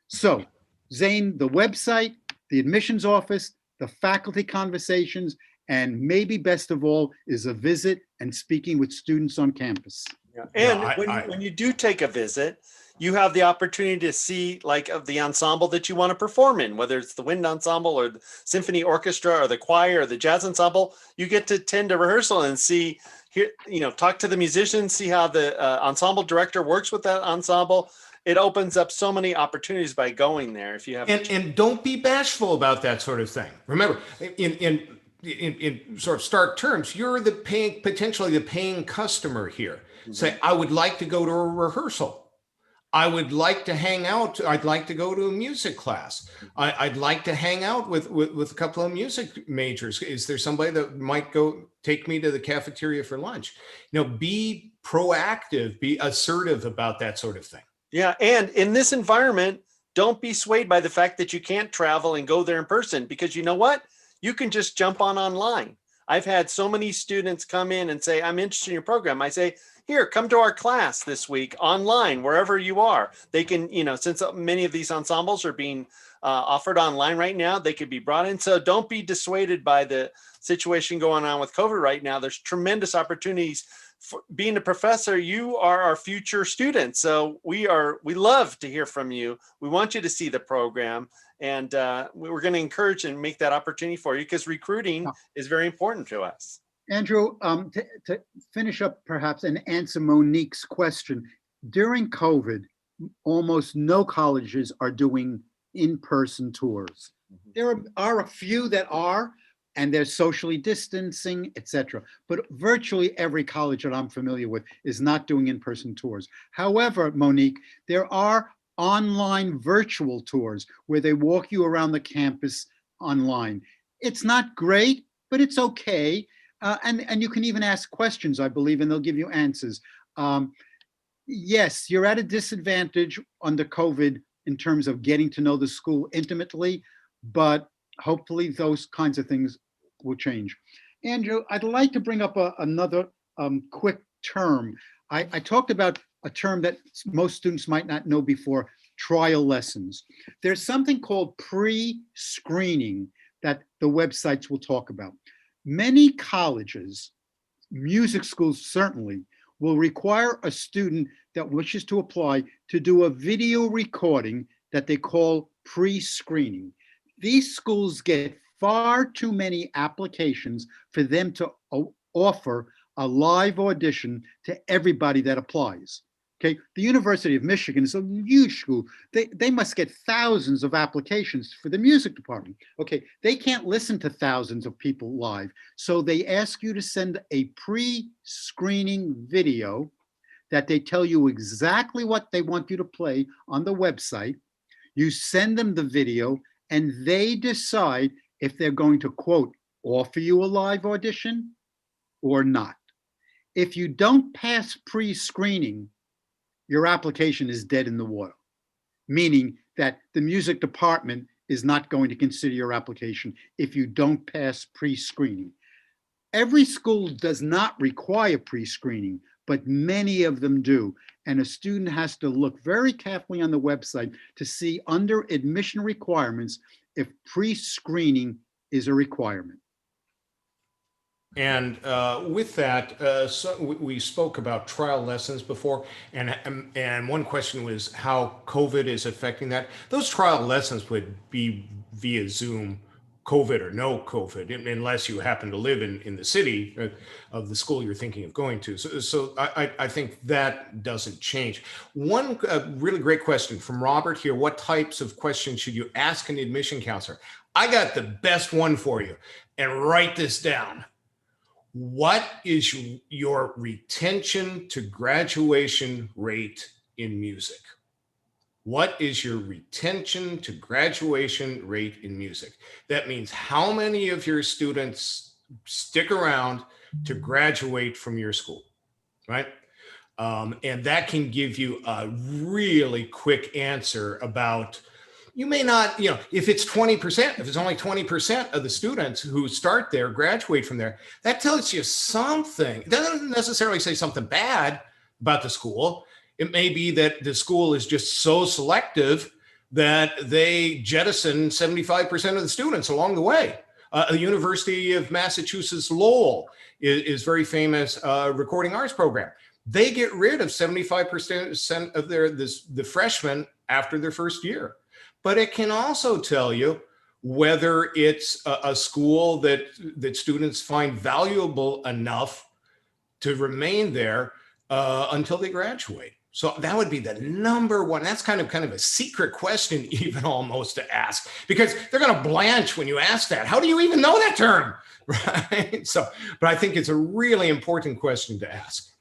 So, Zane, the website, the admissions office, the faculty conversations, and maybe best of all is a visit and speaking with students on campus. Yeah. And when you do take a visit, you have the opportunity to see like of the ensemble that you want to perform in, whether it's the wind ensemble or the symphony orchestra or the choir or the jazz ensemble. You get to attend a rehearsal and see here, talk to the musicians, see how the ensemble director works with that ensemble. It opens up so many opportunities by going there. If you have and don't be bashful about that sort of thing. Remember, in sort of stark terms, you're potentially the paying customer here. Mm-hmm. Say, I would like to go to a rehearsal. I would like to hang out. I'd like to go to a music class. I'd like to hang out with a couple of music majors. Is there somebody that might go take me to the cafeteria for lunch? Be proactive, be assertive about that sort of thing. Yeah. And in this environment, don't be swayed by the fact that you can't travel and go there in person, because you know what? You can just jump online. I've had so many students come in and say, I'm interested in your program. I say, here, come to our class this week online, wherever you are. They can, since many of these ensembles are being offered online right now, they could be brought in. So don't be dissuaded by the situation going on with COVID right now. There's tremendous opportunities. For being a professor, you are our future students. So we love to hear from you. We want you to see the program, and we're going to encourage and make that opportunity for you, because recruiting is very important to us. Andrew, to finish up perhaps and answer Monique's question, during COVID, almost no colleges are doing in-person tours. Mm-hmm. There are a few that are, and they're socially distancing, etc. But virtually every college that I'm familiar with is not doing in-person tours. However, Monique, there are online virtual tours where they walk you around the campus online. It's not great, but it's okay. And you can even ask questions, I believe, and they'll give you answers. Yes, you're at a disadvantage under COVID in terms of getting to know the school intimately, but hopefully those kinds of things will change. Andrew, I'd like to bring up another quick term. I talked about a term that most students might not know before, trial lessons. There's something called pre-screening that the websites will talk about. Many colleges, music schools certainly, will require a student that wishes to apply to do a video recording that they call pre-screening. These schools get far too many applications for them to offer a live audition to everybody that applies. Okay, the University of Michigan is a huge school. They must get thousands of applications for the music department. Okay, they can't listen to thousands of people live. So they ask you to send a pre-screening video that they tell you exactly what they want you to play on the website. You send them the video and they decide if they're going to, quote, offer you a live audition or not. If you don't pass pre-screening, your application is dead in the water, meaning that the music department is not going to consider your application if you don't pass pre-screening. Every school does not require pre-screening, but many of them do. And a student has to look very carefully on the website to see under admission requirements if pre-screening is a requirement. And with that, so we spoke about trial lessons before, and one question was how COVID is affecting that. Those trial lessons would be via Zoom, COVID or no COVID, unless you happen to live in the city of the school you're thinking of going to. So I think that doesn't change. One really great question from Robert here: what types of questions should you ask an admission counselor? I got the best one for you, and write this down. What is your retention to graduation rate in music? What is your retention to graduation rate in music? That means how many of your students stick around to graduate from your school, right? And that can give you a really quick answer about, you may not, if it's 20%, if it's only 20% of the students who start there, graduate from there, that tells you something. It doesn't necessarily say something bad about the school. It may be that the school is just so selective that they jettison 75% of the students along the way. The University of Massachusetts Lowell is very famous recording arts program. they get rid of 75% of the freshmen after their first year. But it can also tell you whether it's a school that students find valuable enough to remain there until they graduate. So that would be the number one. That's kind of a secret question, even almost, to ask, because they're going to blanch when you ask that. How do you even know that term? Right. So, but I think it's a really important question to ask.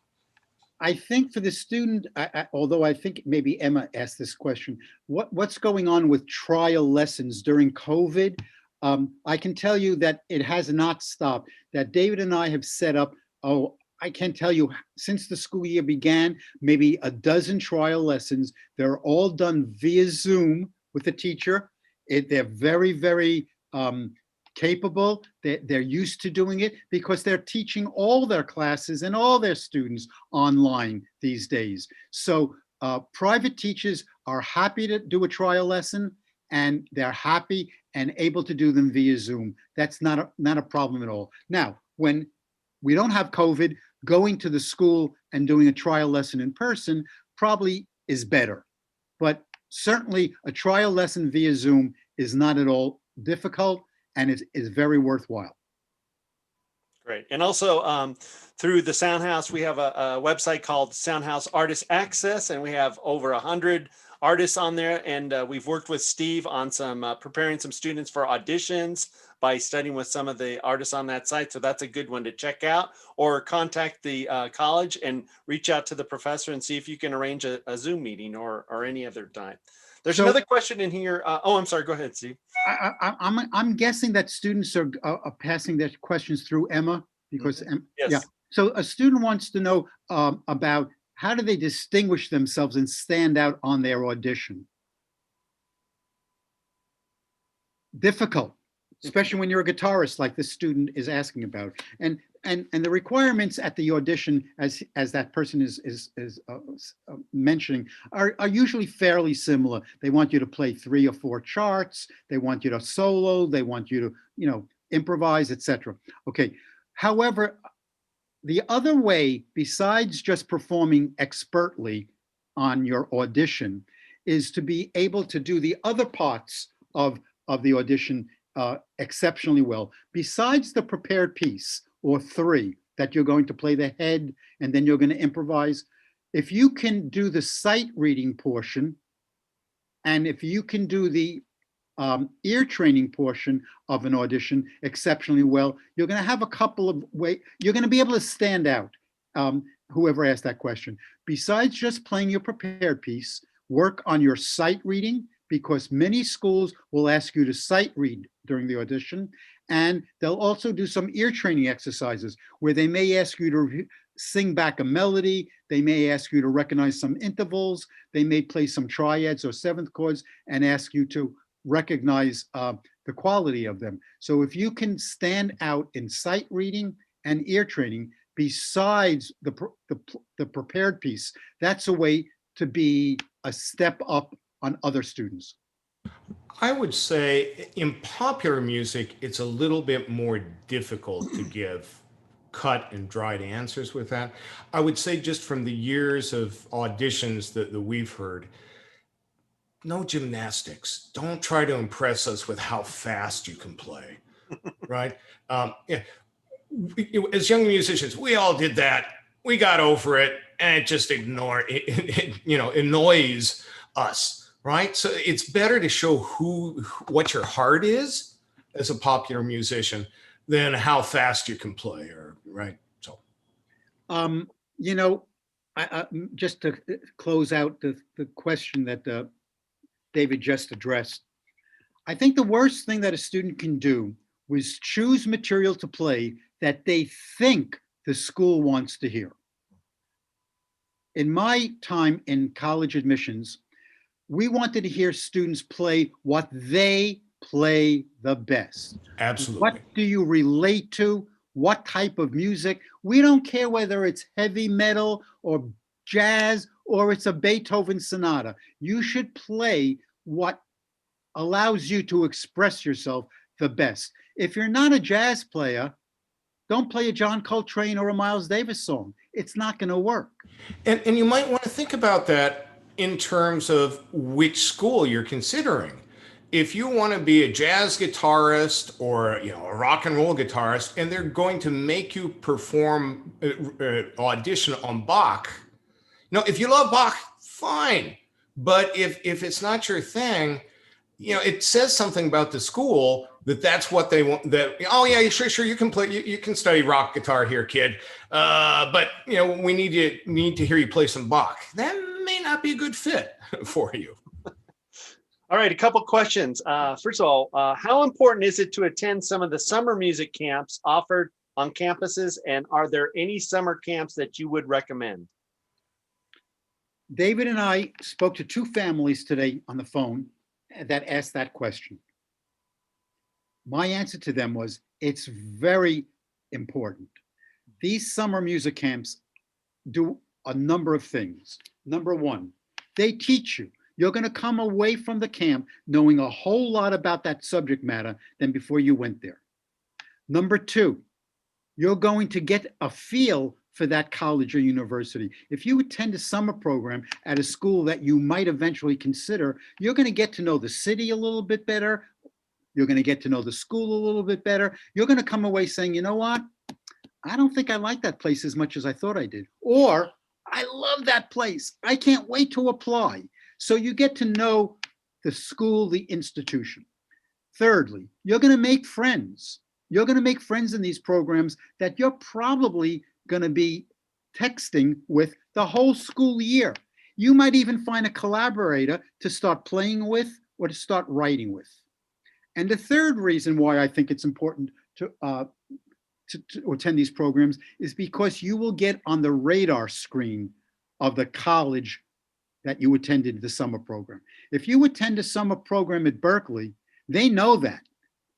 I think for the student, although I think maybe Emma asked this question, what's going on with trial lessons during COVID? I can tell you that it has not stopped, that David and I have set up, I can't tell you, since the school year began, maybe a dozen trial lessons. They're all done via Zoom with the teacher. They're very, very capable. They're used to doing it because they're teaching all their classes and all their students online these days. So private teachers are happy to do a trial lesson, and they're happy and able to do them via Zoom. That's not a problem at all. Now, when we don't have COVID, going to the school and doing a trial lesson in person probably is better. But certainly a trial lesson via Zoom is not at all difficult, and is very worthwhile. Great. And also through the Soundhouse, we have a website called Soundhouse Artist Access, and we have over 100 artists on there. And we've worked with Steve on preparing some students for auditions by studying with some of the artists on that site. So that's a good one to check out, or contact the college and reach out to the professor and see if you can arrange a Zoom meeting or any other time. There's another question in here. I'm sorry. Go ahead, Steve. I'm guessing that students are passing their questions through Emma, because Yes. Yeah. So a student wants to know about how do they distinguish themselves and stand out on their audition. Difficult, especially when you're a guitarist, like this student is asking about. And the requirements at the audition, as that person is mentioning, are usually fairly similar. They want you to play 3 or 4 charts. They want you to solo. They want you to, improvise, etc. Okay. However, the other way, besides just performing expertly on your audition, is to be able to do the other parts of the audition exceptionally well. Besides the prepared piece, or 3 that you're going to play the head and then you're going to improvise, if you can do the sight reading portion, and if you can do the ear training portion of an audition exceptionally well, you're going to have a couple of ways, you're going to be able to stand out. Whoever asked that question, besides just playing your prepared piece, work on your sight reading, because many schools will ask you to sight read during the audition. And they'll also do some ear training exercises where they may ask you to sing back a melody. They may ask you to recognize some intervals. They may play some triads or 7th chords and ask you to recognize the quality of them. So if you can stand out in sight reading and ear training, besides the prepared piece, that's a way to be a step up on other students. I would say in popular music, it's a little bit more difficult to give cut and dried answers with that. I would say, just from the years of auditions that we've heard, no gymnastics. Don't try to impress us with how fast you can play, right? Yeah. As young musicians, we all did that. We got over it, and it just annoys us. Right. So it's better to show what your heart is as a popular musician than how fast you can play, right. So, just to close out the question that David just addressed, I think the worst thing that a student can do was choose material to play that they think the school wants to hear. In my time in college admissions, we wanted to hear students play what they play the best. Absolutely. What do you relate to? What type of music? We don't care whether it's heavy metal or jazz or it's a Beethoven sonata. You should play what allows you to express yourself the best. If you're not a jazz player, don't play a John Coltrane or a Miles Davis song. it's not going to work. And you might want to think about that in terms of which school you're considering. If you want to be a jazz guitarist or a rock and roll guitarist, and they're going to make you perform audition on Bach, if you love Bach, fine. But if it's not your thing, it says something about the school that's what they want. That, oh yeah, sure, you can play, you can study rock guitar here, kid. But we need to hear you play some Bach. That may not be a good fit for you. All right, a couple questions. First of all, how important is it to attend some of the summer music camps offered on campuses, and are there any summer camps that you would recommend? David and I spoke to 2 families today on the phone that asked that question. My answer to them was, it's very important. These summer music camps do a number of things. Number one, they teach you. You're going to come away from the camp knowing a whole lot about that subject matter than before you went there. Number two, you're going to get a feel for that college or university. If you attend a summer program at a school that you might eventually consider, you're going to get to know the city a little bit better. You're going to get to know the school a little bit better. You're going to come away saying, you know what? I don't think I like that place as much as I thought I did. Or, I love that place. I can't wait to apply. So you get to know the school, the institution. Thirdly, you're going to make friends. You're going to make friends in these programs that you're probably going to be texting with the whole school year. You might even find a collaborator to start playing with or to start writing with. And the third reason why I think it's important to attend these programs is because you will get on the radar screen of the college that you attended the summer program. If you attend a summer program at Berkeley, they know that.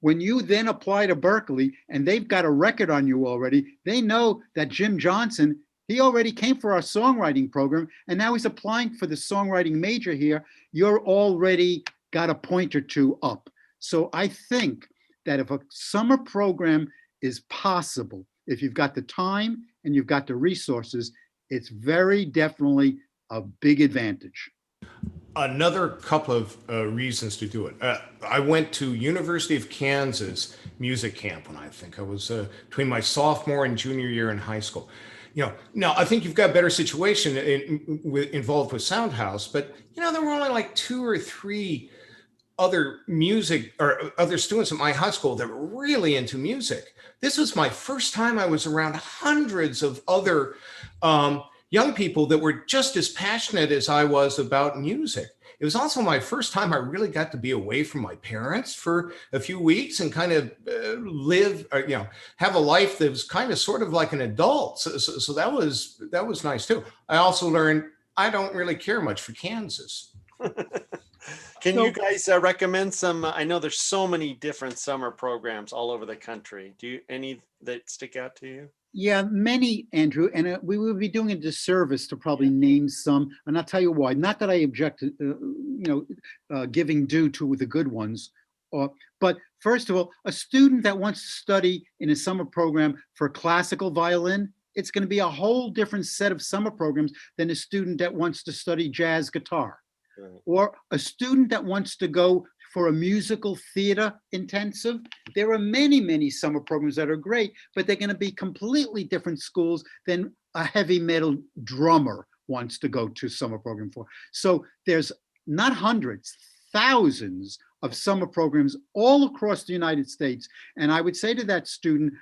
When you then apply to Berkeley and they've got a record on you already, they know that Jim Johnson, he already came for our songwriting program and now he's applying for the songwriting major here. You're already got a point or two up. So I think that if a summer program is possible, if you've got the time and you've got the resources, it's very definitely a big advantage. Another couple of reasons to do it. I went to University of Kansas music camp when I was between my sophomore and junior year in high school. Now I think you've got a better situation involved with Soundhouse, but there were only like 2 or 3 other music or other students at my high school that were really into music. This was my first time I was around hundreds of other young people that were just as passionate as I was about music. It was also my first time I really got to be away from my parents for a few weeks and kind of live, have a life that was kind of sort of like an adult. So that was nice too. I also learned I don't really care much for Kansas. Can you guys recommend some? I know there's so many different summer programs all over the country. Do you any that stick out to you? Yeah, many, Andrew, and we would be doing a disservice to probably name some, and I'll tell you why. Not that I object to, giving due to the good ones, but first of all, a student that wants to study in a summer program for classical violin, it's going to be a whole different set of summer programs than a student that wants to study jazz guitar. Right. Or a student that wants to go for a musical theater intensive. There are many, many summer programs that are great, but they're going to be completely different schools than a heavy metal drummer wants to go to summer program for. So there's not hundreds, thousands of summer programs all across the United States. And I would say to that student,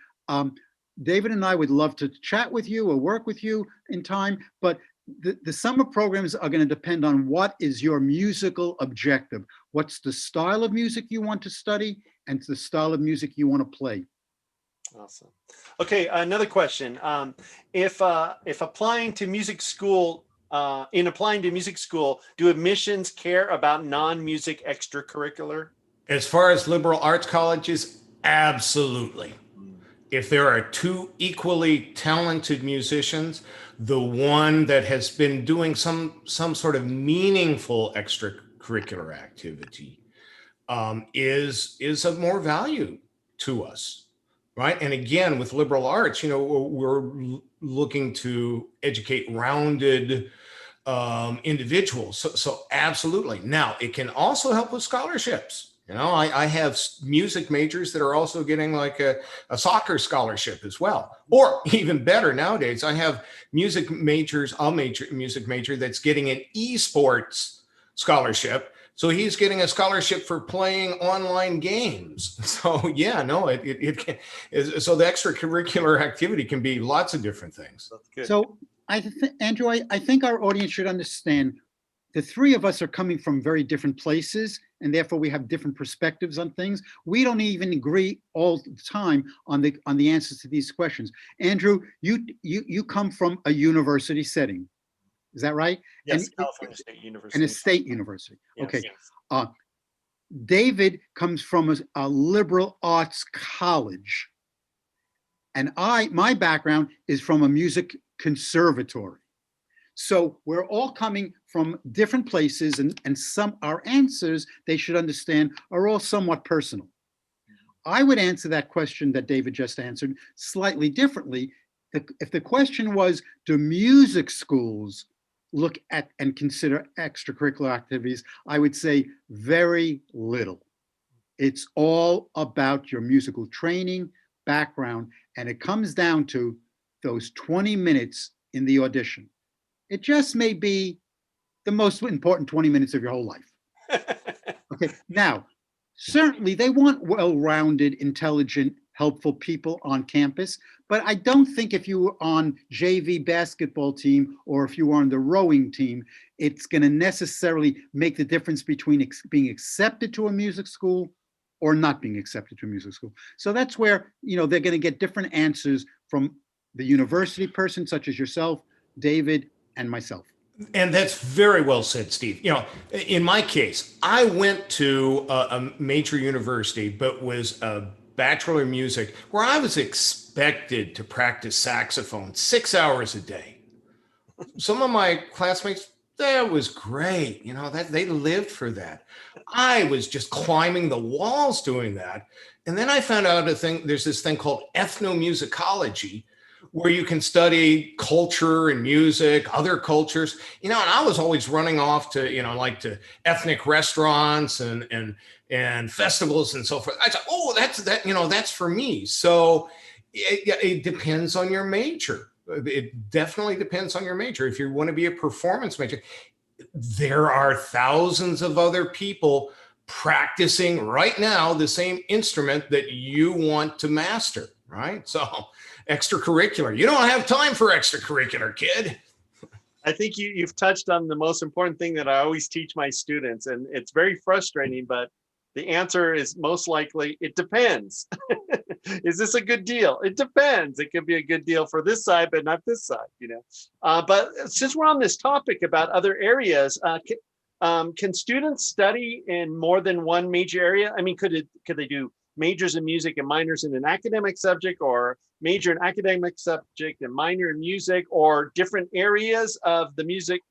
David and I would love to chat with you or work with you in time, but the summer programs are going to depend on what is your musical objective. What's the style of music you want to study and the style of music you want to play. Awesome. Okay, another question. If applying to music school, do admissions care about non-music extracurricular? As far as liberal arts colleges, absolutely. If there are 2 equally talented musicians, the one that has been doing some sort of meaningful extracurricular activity is of more value to us. right? And again, with liberal arts, we're looking to educate rounded individuals. So absolutely. Now, it can also help with scholarships. I have music majors that are also getting like a soccer scholarship as well. Or even better nowadays, I have music majors, music major that's getting an esports scholarship. So he's getting a scholarship for playing online games. So yeah, no, it can. So the extracurricular activity can be lots of different things. That's good. So Andrew, I think our audience should understand the three of us are coming from very different places, and therefore we have different perspectives on things. We don't even agree all the time on the answers to these questions. Andrew, you come from a university setting. Is that right? Yes, And California State University. and a state university. Yes. Okay. David comes from a liberal arts college. And my background is from a music conservatory. So we're all coming from different places, and our answers, they should understand, are all somewhat personal. I would answer that question that David just answered slightly differently. If the question was, do music schools look at and consider extracurricular activities, I would say very little. It's all about your musical training, background, and it comes down to those 20 minutes in the audition. It just may be the most important 20 minutes of your whole life. Okay, now, certainly they want well-rounded, intelligent, helpful people on campus, but I don't think if you were on JV basketball team or if you were on the rowing team, it's going to necessarily make the difference between being accepted to a music school or not being accepted to a music school. So that's where, they're going to get different answers from the university person, such as yourself, David, and myself. And that's very well said, Steve. In my case, I went to a major university, but was a Bachelor of Music, where I was expected to practice saxophone 6 hours a day. Some of my classmates, that was great. That they lived for that. I was just climbing the walls doing that. And then I found out there's this thing called ethnomusicology, where you can study culture and music, other cultures, and I was always running off to, to ethnic restaurants and festivals and so forth. I thought, oh, that's for me. So it depends on your major. It definitely depends on your major. If you want to be a performance major, there are thousands of other people practicing right now the same instrument that you want to master, right? So extracurricular. You don't have time for extracurricular, kid. I think you've touched on the most important thing that I always teach my students, and it's very frustrating, but the answer is most likely, it depends. Is this a good deal? It depends. It could be a good deal for this side, but not this side, But since we're on this topic about other areas, can students study in more than one major area? I mean, could they do majors in music and minors in an academic subject, or major in academic subject and minor in music, or different areas of the music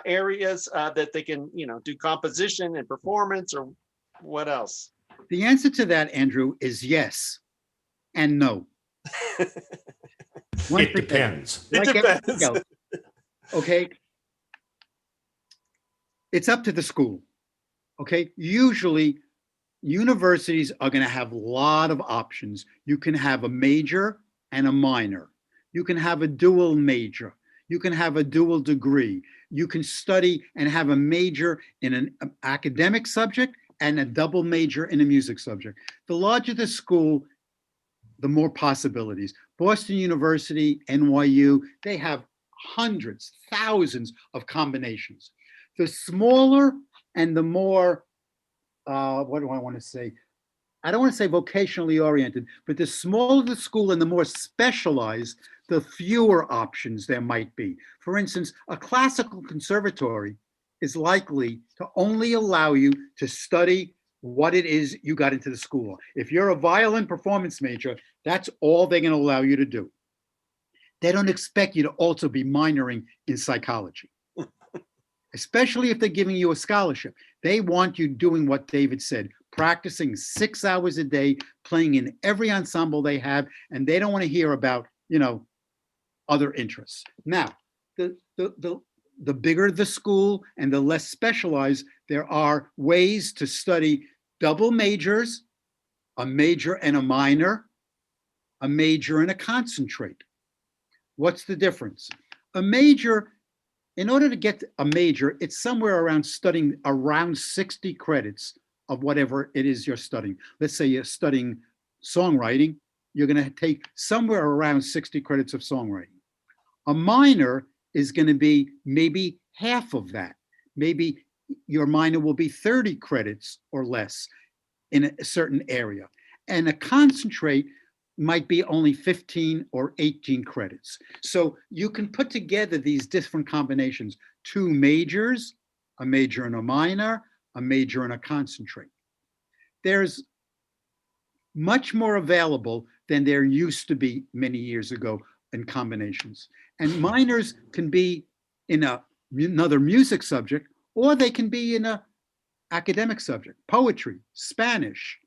areas that they can, do composition and performance, or what else? The answer to that, Andrew, is yes and no. It depends. It depends. Okay. It's up to the school. Okay. Usually, universities are going to have a lot of options. You can have a major and a minor. You can have a dual major. You can have a dual degree. You can study and have a major in an academic subject and a double major in a music subject. The larger the school, the more possibilities. Boston University, NYU, they have hundreds, thousands of combinations. The smaller and the more what do I want to say? I don't want to say vocationally oriented, but the smaller the school and the more specialized, the fewer options there might be. For instance, a classical conservatory is likely to only allow you to study what it is you got into the school. If you're a violin performance major, that's all they're going to allow you to do. They don't expect you to also be minoring in psychology, especially if they're giving you a scholarship. They want you doing what David said, practicing 6 hours a day, playing in every ensemble they have, and they don't want to hear about, other interests. Now, the bigger the school and the less specialized, there are ways to study double majors, a major and a minor, a major and a concentrate. What's the difference? A major, in order to get a major, it's somewhere around studying around 60 credits of whatever it is you're studying. Let's say you're studying songwriting, you're going to take somewhere around 60 credits of songwriting. A minor is going to be maybe half of that. Maybe your minor will be 30 credits or less in a certain area. And a concentrate might be only 15 or 18 credits. So you can put together these different combinations, 2 majors, a major and a minor, a major and a concentrate. There's much more available than there used to be many years ago in combinations. And minors can be in another music subject, or they can be in an academic subject, poetry, Spanish.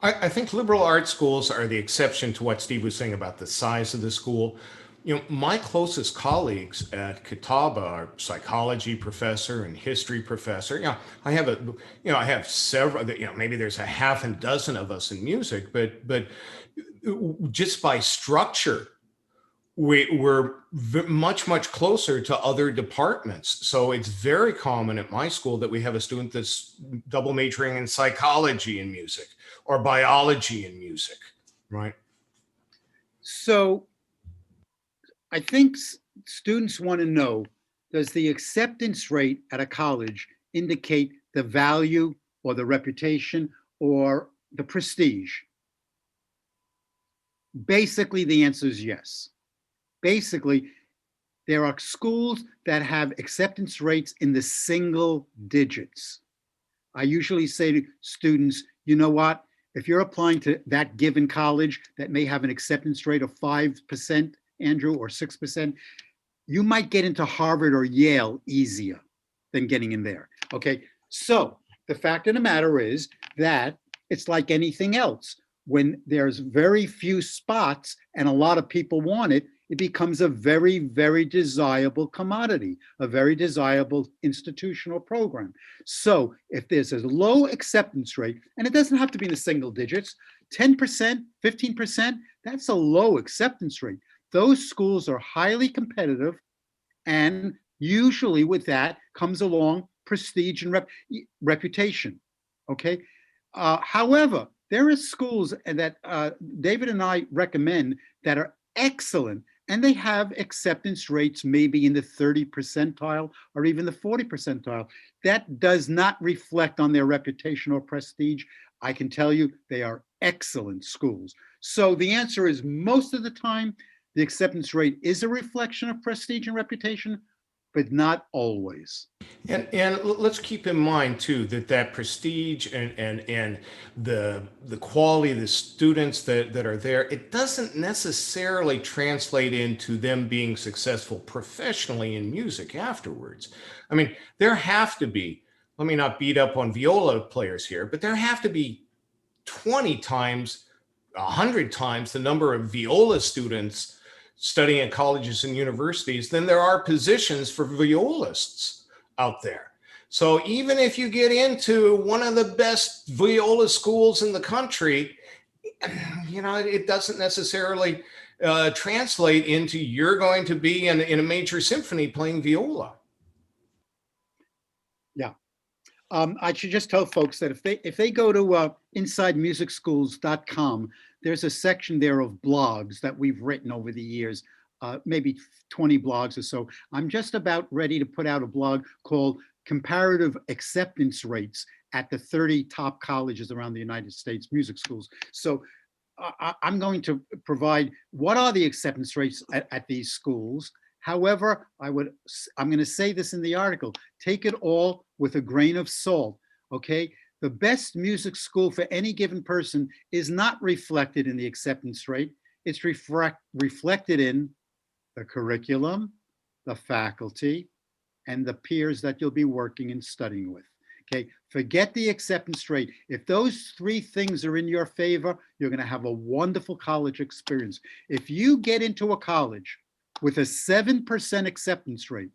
I think liberal arts schools are the exception to what Steve was saying about the size of the school. My closest colleagues at Catawba are psychology professor and history professor. I have several. Maybe there's a half a dozen of us in music, but just by structure, we're much closer to other departments. So it's very common at my school that we have a student that's double majoring in psychology in music or biology in music, right? So I think students want to know, does the acceptance rate at a college indicate the value or the reputation or the prestige? Basically, the answer is yes. Basically, there are schools that have acceptance rates in the single digits. I usually say to students, you know what? If you're applying to that given college that may have an acceptance rate of 5%, Andrew, or 6%, you might get into Harvard or Yale easier than getting in there. Okay, so the fact of the matter is that it's like anything else. When there's very few spots and a lot of people want it, it becomes a very, very desirable commodity, a very desirable institutional program. So if there's a low acceptance rate, and it doesn't have to be in the single digits, 10%, 15%, that's a low acceptance rate. Those schools are highly competitive, and usually with that comes along prestige and reputation, okay? However, there are schools that David and I recommend that are excellent, and they have acceptance rates maybe in the 30 percentile or even the 40 percentile. That does not reflect on their reputation or prestige. I can tell you they are excellent schools. So the answer is, most of the time, the acceptance rate is a reflection of prestige and reputation, but not always. And let's keep in mind too that prestige and the quality of the students that are there, it doesn't necessarily translate into them being successful professionally in music afterwards. I mean, there have to be, let me not beat up on viola players here, but there have to be 20 times, 100 times the number of viola students studying at colleges and universities than there are positions for violists out there. So even if you get into one of the best viola schools in the country, it doesn't necessarily translate into you're going to be in a major symphony playing viola. Yeah. I should just tell folks that if they go to insidemusicschools.com, there's a section there of blogs that we've written over the years, maybe 20 blogs or so. I'm just about ready to put out a blog called Comparative Acceptance Rates at the 30 top colleges around the United States music schools. So I'm going to provide what are the acceptance rates at these schools. However, I'm going to say this in the article, take it all with a grain of salt, okay? The best music school for any given person is not reflected in the acceptance rate. It's reflected in the curriculum, the faculty, and the peers that you'll be working and studying with, Okay, forget the acceptance rate. If those three things are in your favor, you're going to have a wonderful college experience. If you get into a college with a 7% acceptance rate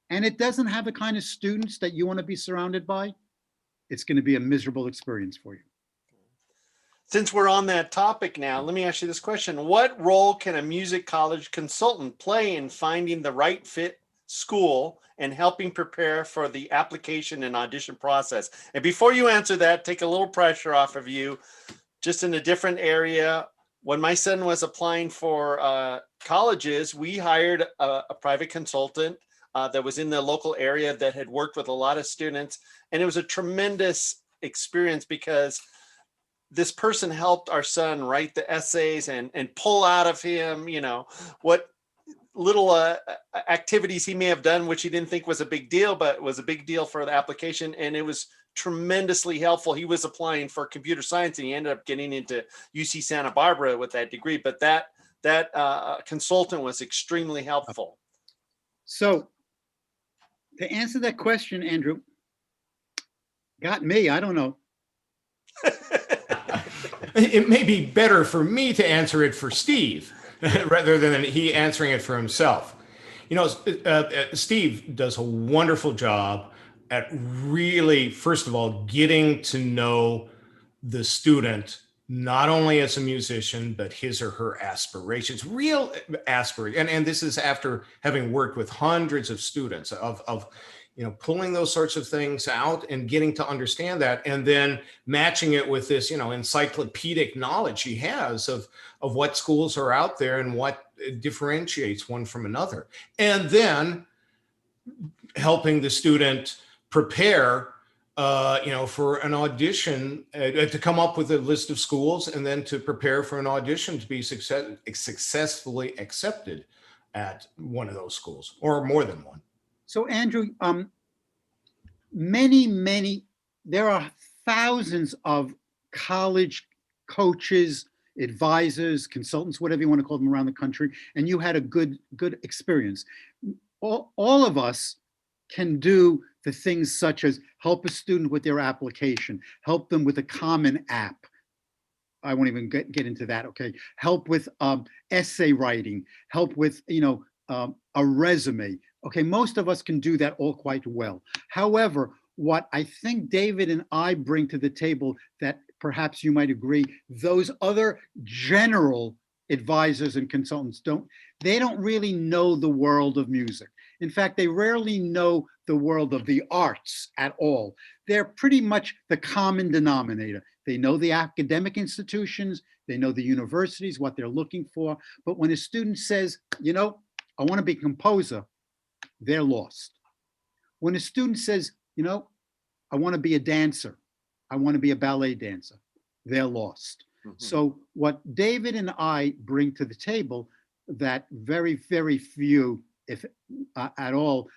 and it doesn't have the kind of students that you want to be surrounded by, it's going to be a miserable experience for you. Since we're on that topic now, let me ask you this question. What role can a music college consultant play in finding the right fit school and helping prepare for the application and audition process? And before you answer that, take a little pressure off of you, just in a different area. When my son was applying for colleges, we hired a private consultant that was in the local area that had worked with a lot of students. And it was a tremendous experience because this person helped our son write the essays and pull out of him, what little activities he may have done, which he didn't think was a big deal, but was a big deal for the application. And it was tremendously helpful. He was applying for computer science and he ended up getting into UC Santa Barbara with that degree. But that consultant was extremely helpful. So to answer that question, Andrew, got me, I don't know. It may be better for me to answer it for Steve rather than he answering it for himself. Steve does a wonderful job at really, first of all, getting to know the student, not only as a musician, but his or her aspirations, real aspirations. And this is after having worked with hundreds of students of pulling those sorts of things out and getting to understand that, and then matching it with this, encyclopedic knowledge he has of what schools are out there and what differentiates one from another. And then helping the student prepare, for an audition, to come up with a list of schools and then to prepare for an audition to be successfully accepted at one of those schools or more than one. So Andrew, there are thousands of college coaches, advisors, consultants, whatever you want to call them around the country, and you had a good experience. All of us can do the things such as help a student with their application, help them with a common app. I won't even get into that, okay? Help with essay writing, help with, a resume. Okay, most of us can do that all quite well. However, what I think David and I bring to the table that perhaps you might agree, those other general advisors and consultants don't really know the world of music. In fact, they rarely know the world of the arts at all. They're pretty much the common denominator. They know the academic institutions, they know the universities, what they're looking for. But when a student says, I want to be a composer, they're lost. When a student says, I want to be a dancer, I want to be a ballet dancer, they're lost. Mm-hmm. So what David and I bring to the table that very, very few, if at all,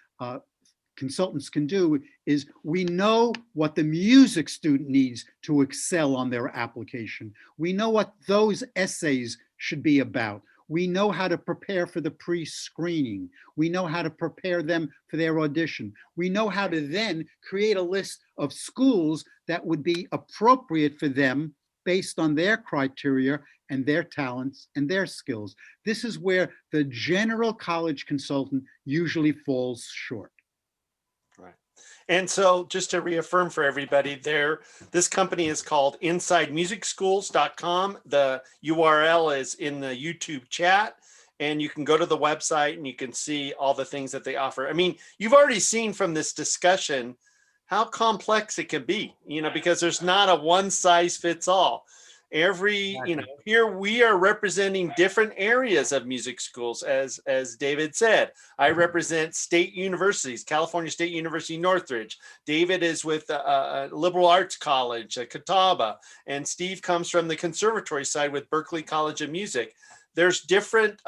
consultants can do is we know what the music student needs to excel on their application. We know what those essays should be about. We know how to prepare for the pre-screening. We know how to prepare them for their audition. We know how to then create a list of schools that would be appropriate for them based on their criteria and their talents and their skills. This is where the general college consultant usually falls short. Right. And so just to reaffirm for everybody there, this company is called InsideMusicSchools.com. The URL is in the YouTube chat, and you can go to the website and you can see all the things that they offer. I mean, you've already seen from this discussion how complex it can be, because there's not a one size fits all. Here we are representing different areas of music schools, as David said. I represent state universities, California State University, Northridge. David is with a liberal arts college, Catawba, and Steve comes from the conservatory side with Berklee College of Music. There's different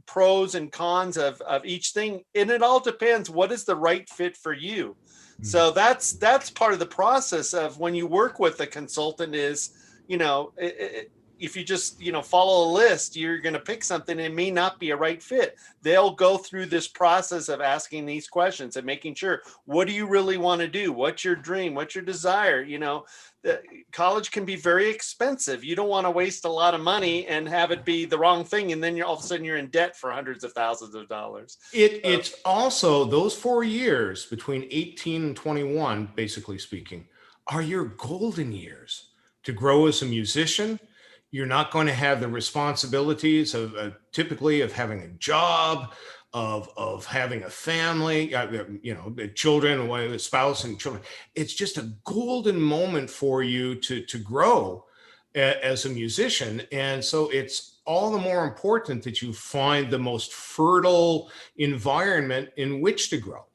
pros and cons of each thing, and it all depends what is the right fit for you. So that's part of the process of when you work with a consultant is, if you just, follow a list, you're going to pick something. It may not be a right fit. They'll go through this process of asking these questions and making sure, what do you really want to do? What's your dream? What's your desire? College can be very expensive. You don't want to waste a lot of money and have it be the wrong thing. And then all of a sudden you're in debt for hundreds of thousands of dollars. It's also those 4 years between 18 and 21, basically speaking, are your golden years to grow as a musician. You're not going to have the responsibilities of typically of having a job, of having a family, children, a spouse and children. It's just a golden moment for you to grow as a musician. And so it's all the more important that you find the most fertile environment in which to grow.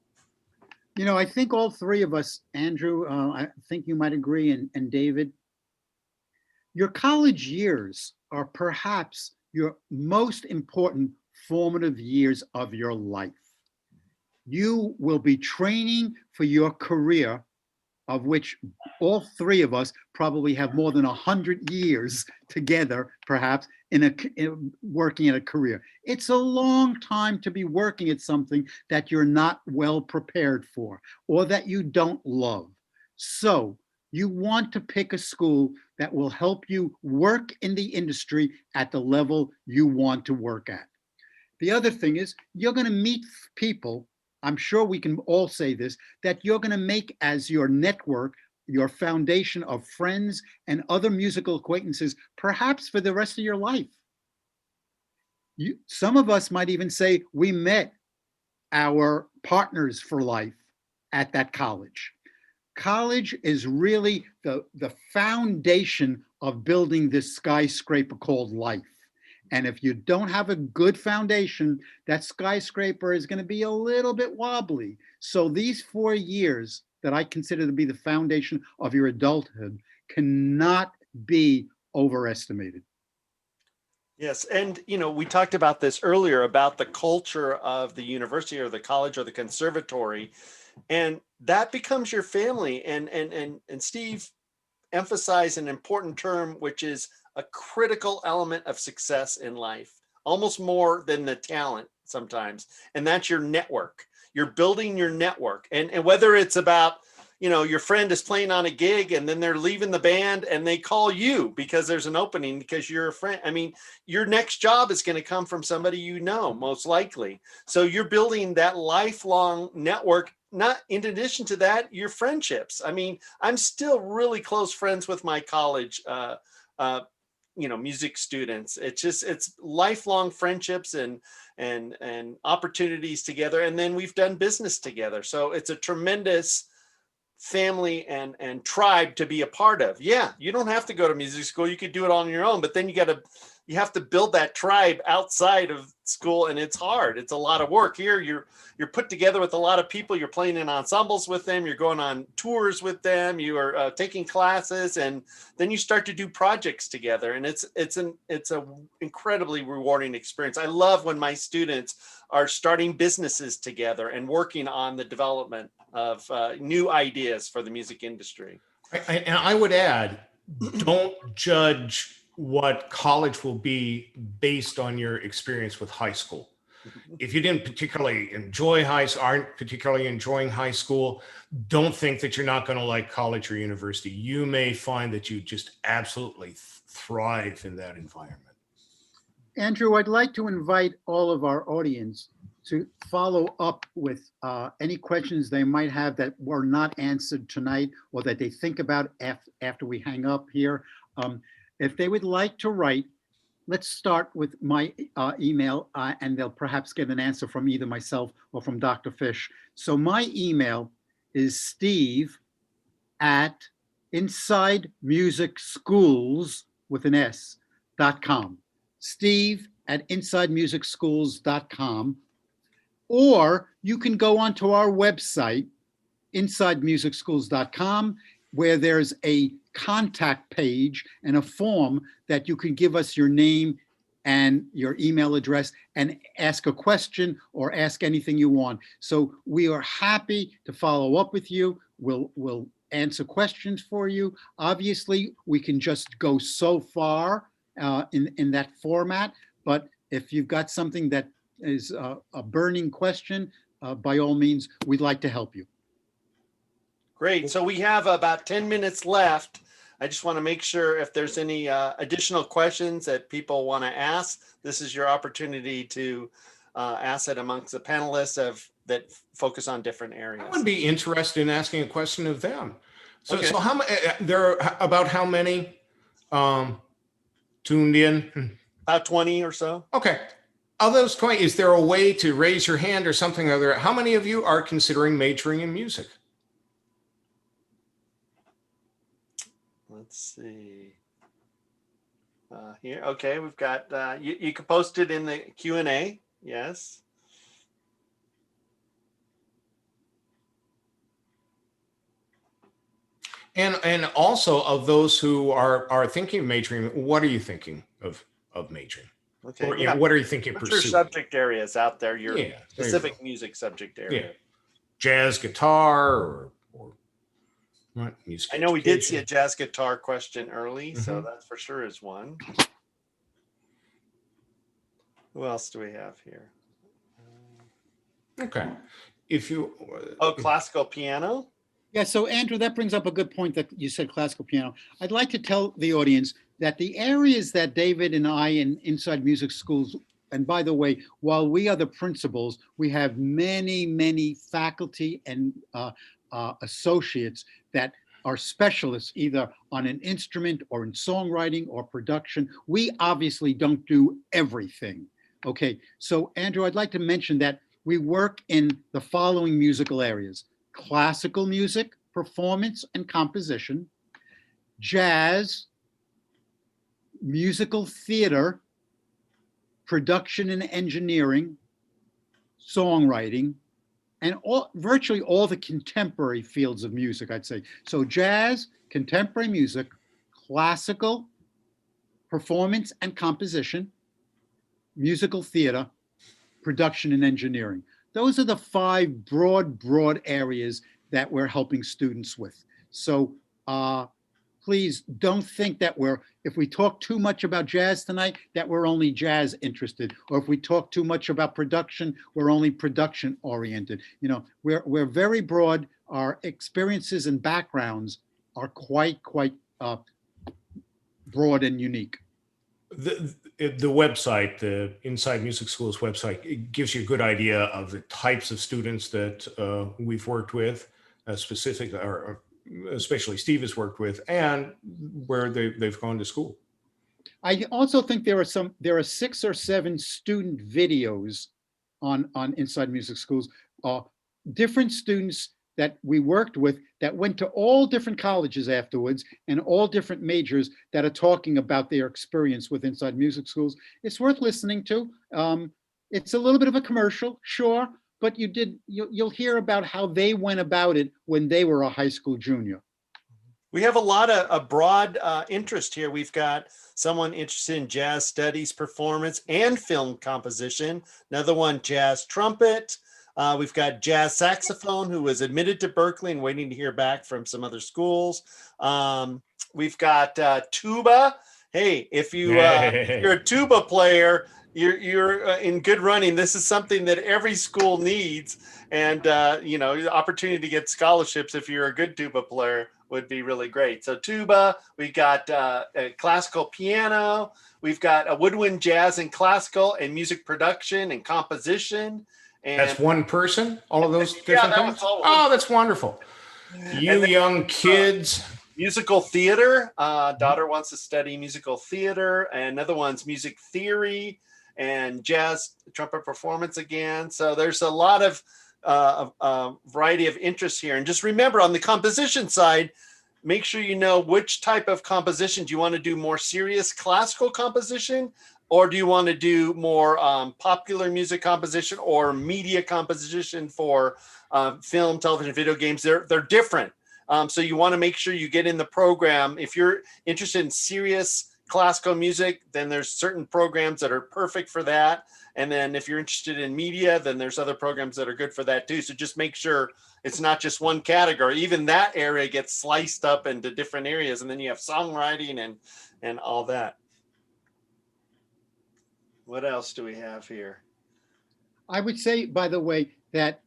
I think all three of us, Andrew, I think you might agree, and David, your college years are perhaps your most important formative years of your life. You will be training for your career, of which all three of us probably have more than 100 years together, perhaps, in working at a career. It's a long time to be working at something that you're not well prepared for or that you don't love. So you want to pick a school that will help you work in the industry at the level you want to work at. The other thing is you're going to meet people, I'm sure we can all say this, that you're going to make as your network, your foundation of friends and other musical acquaintances, perhaps for the rest of your life. Some of us might even say we met our partners for life at that college. College is really the foundation of building this skyscraper called life. And if you don't have a good foundation, that skyscraper is going to be a little bit wobbly. So these 4 years that I consider to be the foundation of your adulthood cannot be overestimated. Yes. And, we talked about this earlier about the culture of the university or the college or the conservatory, and that becomes your family. And Steve emphasized an important term, which is a critical element of success in life, almost more than the talent sometimes. And that's your network. You're building your network. And whether it's about, your friend is playing on a gig and then they're leaving the band and they call you because there's an opening because you're a friend. I mean, your next job is going to come from somebody most likely. So you're building that lifelong network. Not in addition to that, your friendships. I mean, I'm still really close friends with my college music students. It's lifelong friendships and opportunities together. And then we've done business together. So it's a tremendous family and tribe to be a part of. Yeah, you don't have to go to music school. You could do it on your own, but then you have to build that tribe outside of school, and it's hard. It's a lot of work. Here you're put together with a lot of people. You're playing in ensembles with them. You're going on tours with them. You are taking classes, and then you start to do projects together. And it's an incredibly rewarding experience. I love when my students are starting businesses together and working on the development of new ideas for the music industry. And I would add, don't judge what college will be based on your experience with high school. If you didn't particularly enjoy aren't particularly enjoying high school, don't think that you're not going to like college or university. You may find that you just absolutely thrive in that environment. Andrew, I'd like to invite all of our audience to follow up with any questions they might have that were not answered tonight or that they think about after we hang up here. If they would like to write, let's start with my email and they'll perhaps get an answer from either myself or from Dr. Fish. So my email is steve@insidemusicschools.com. steve@insidemusicschools.com. Or you can go onto our website, insidemusicschools.com, where there's a contact page and a form that you can give us your name and your email address and ask a question or ask anything you want. So we are happy to follow up with you. We'll answer questions for you. Obviously, we can just go so far in that format. But if you've got something that is a burning question, by all means, we'd like to help you. Great. So we have about 10 minutes left. I just want to make sure if there's any additional questions that people want to ask, this is your opportunity to ask it amongst the panelists that focus on different areas. I would be interested in asking a question of them. So, Okay. so how many? There are about how many tuned in? About 20 or so. Okay. Of those 20, is there a way to raise your hand or something other? How many of you are considering majoring in music? Let's see. Here, okay, we've got, you can post it in the Q&A, yes. And also of those who are thinking of majoring, what are you thinking of majoring? Okay. Or, what are you thinking of What's your pursuing? subject areas out there, your specific music subject area? Yeah. Jazz, guitar, or what music? I know we did see a jazz guitar question early, so that for sure is one. Who else do we have here? Okay. If you classical piano. Yeah, so Andrew, that brings up a good point that you said classical piano. I'd like to tell the audience that the areas that David and I in Inside Music Schools, and by the way, while we are the principals, we have many, many faculty and associates that are specialists either on an instrument or in songwriting or production. We obviously don't do everything. Okay, so Andrew, I'd like to mention that we work in the following musical areas: classical music, performance and composition, jazz, musical theater, production and engineering, songwriting, and virtually all the contemporary fields of music, I'd say. So jazz, contemporary music, classical, performance and composition, musical theater, production and engineering. Those are the 5 broad areas that we're helping students with. So please don't think that if we talk too much about jazz tonight, that we're only jazz interested, or if we talk too much about production, we're only production oriented. You know, we're very broad. Our experiences and backgrounds are quite broad and unique. The website, the Inside Music Schools website, it gives you a good idea of the types of students that we've worked with, specifically, or especially Steve has worked with, and where they've gone to school. I also think there are 6 or 7 student videos on Inside Music Schools, different students that we worked with that went to all different colleges afterwards and all different majors that are talking about their experience with Inside Music Schools. It's worth listening to. It's a little bit of a commercial, sure, but you'll hear about how they went about it when they were a high school junior. We have a lot of broad interest here. We've got someone interested in jazz studies, performance, and film composition. Another one, jazz trumpet. We've got jazz saxophone, who was admitted to Berkeley and waiting to hear back from some other schools. We've got tuba. Hey, if you're a tuba player, you're in good running. This is something that every school needs, and the opportunity to get scholarships if you're a good tuba player would be really great. So tuba, we got a classical piano, we've got a woodwind, jazz and classical, and music production and composition. And that's one person, all of those different things? Oh, that's wonderful. You young kids. Musical theater. Daughter wants to study musical theater. And another one's music theory and jazz trumpet performance again. So there's a lot of variety of interests here. And just remember, on the composition side, make sure you know which type of composition. Do you want to do more serious classical composition? Or do you want to do more popular music composition or media composition for film, television, video games? They're different. So you want to make sure you get in the program. If you're interested in serious classical music, then there's certain programs that are perfect for that. And then if you're interested in media, then there's other programs that are good for that too. So just make sure it's not just one category. Even that area gets sliced up into different areas. And then you have songwriting and all that. What else do we have here? I would say, by the way, that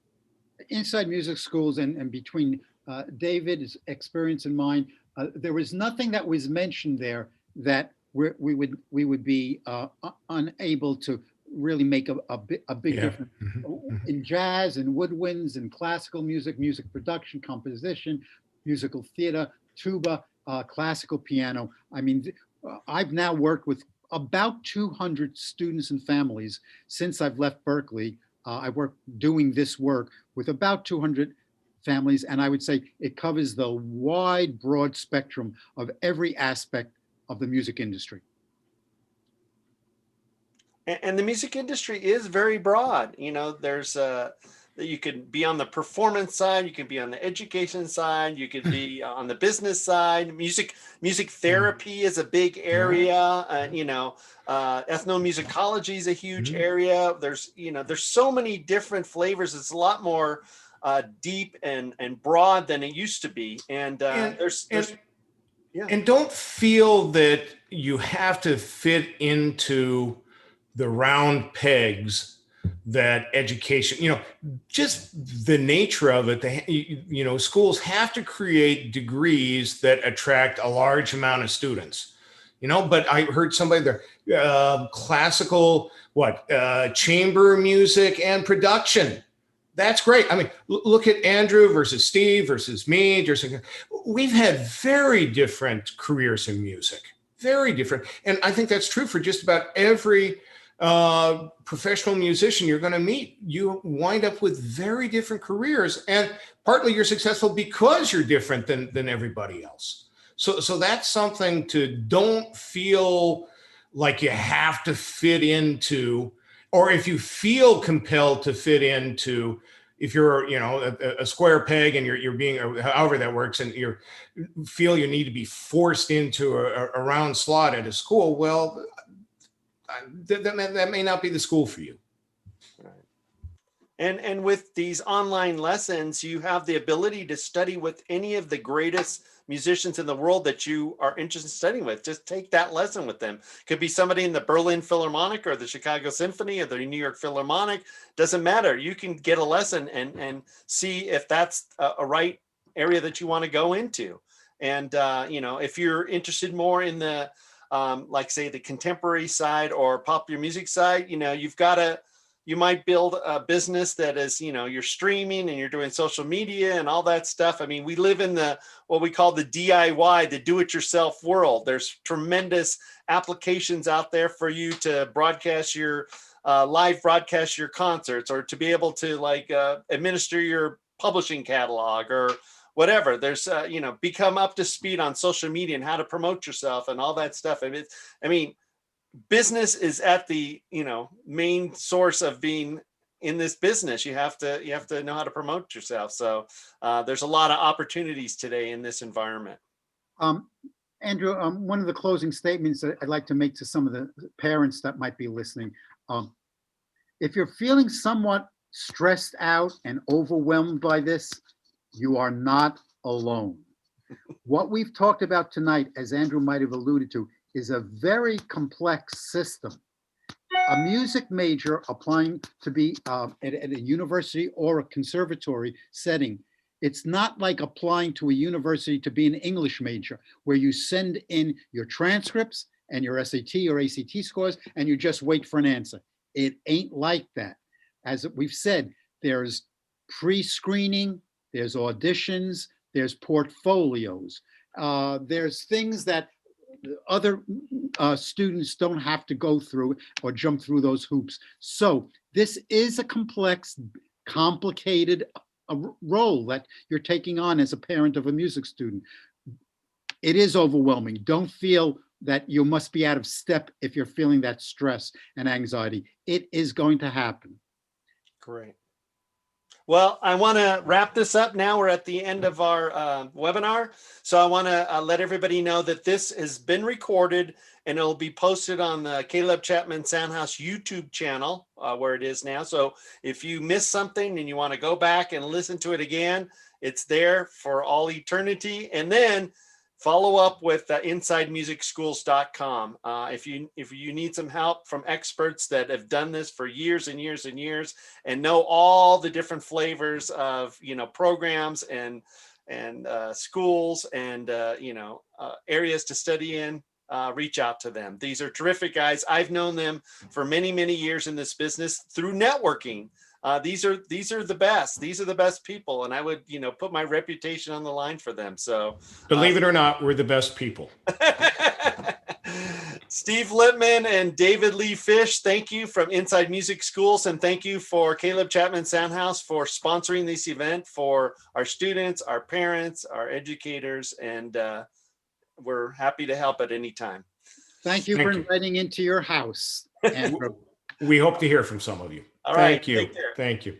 inside music schools and between David's experience and mine, there was nothing that was mentioned there that we would be unable to really make a big Yeah. difference Mhm. in jazz and woodwinds and classical music, music production, composition, musical theater, tuba, classical piano. I mean, I've now worked with about 200 students and families since I've left Berkeley. I work doing this work with about 200 families, and I would say it covers the wide, broad spectrum of every aspect of the music industry. And the music industry is very broad. You know, there's you could be on the performance side, you could be on the education side, you could be on the business side. Music therapy is a big area. You know, ethnomusicology is a huge area. There's so many different flavors. It's a lot more deep and broad than it used to be. And yeah. And don't feel that you have to fit into the round pegs that education, just the nature of it, schools have to create degrees that attract a large amount of students, but I heard somebody there, classical, chamber music and production. That's great. I mean, look at Andrew versus Steve versus me. We've had very different careers in music, very different. And I think that's true for just about every professional musician you're going to meet. You wind up with very different careers, and partly you're successful because you're different than everybody else. So that's something to don't feel like you have to fit into, or if you feel compelled to fit into, if you're a square peg and you're being, however that works, and you feel you need to be forced into a round slot at a school, well, that may not be the school for you. Right. And with these online lessons, you have the ability to study with any of the greatest musicians in the world that you are interested in studying with. Just take that lesson with them. Could be somebody in the Berlin Philharmonic or the Chicago Symphony or the New York Philharmonic. Doesn't matter. You can get a lesson and see if that's a right area that you want to go into. And if you're interested more in the like say the contemporary side or popular music side, you might build a business that is, you're streaming and you're doing social media and all that stuff. I mean, we live in what we call the DIY, the do-it-yourself world. There's tremendous applications out there for you to broadcast your live broadcast your concerts, or to be able to administer your publishing catalog or whatever. There's, become up to speed on social media and how to promote yourself and all that stuff. I mean, business is at the, main source of being in this business. You have to know how to promote yourself. So there's a lot of opportunities today in this environment. Andrew, one of the closing statements that I'd like to make to some of the parents that might be listening. If you're feeling somewhat stressed out and overwhelmed by this, you are not alone. What we've talked about tonight, as Andrew might have alluded to, is a very complex system. A music major applying to be at a university or a conservatory setting, it's not like applying to a university to be an English major, where you send in your transcripts and your SAT or ACT scores and you just wait for an answer. It ain't like that. As we've said, there's pre-screening, there's auditions, there's portfolios, there's things that other students don't have to go through or jump through those hoops. So this is a complex, complicated role that you're taking on as a parent of a music student. It is overwhelming. Don't feel that you must be out of step if you're feeling that stress and anxiety. It is going to happen. Great. Well, I want to wrap this up now. We're at the end of our webinar. So I want to let everybody know that this has been recorded and it'll be posted on the Caleb Chapman Soundhouse YouTube channel where it is now. So if you missed something and you want to go back and listen to it again, it's there for all eternity. And then follow up with InsideMusicSchools.com. If you need some help from experts that have done this for years and years and years and know all the different flavors of programs and schools and areas to study in, reach out to them. These are terrific guys. I've known them for many, many years in this business through networking. These are the best. These are the best people, and I would put my reputation on the line for them. So believe it or not, we're the best people. Steve Lipman and David Lee Fish, thank you from Inside Music Schools, and thank you for Caleb Chapman Soundhouse for sponsoring this event for our students, our parents, our educators, and we're happy to help at any time. Thank you for inviting into your house, Andrew. We hope to hear from some of you. All right. Thank you. Thank you.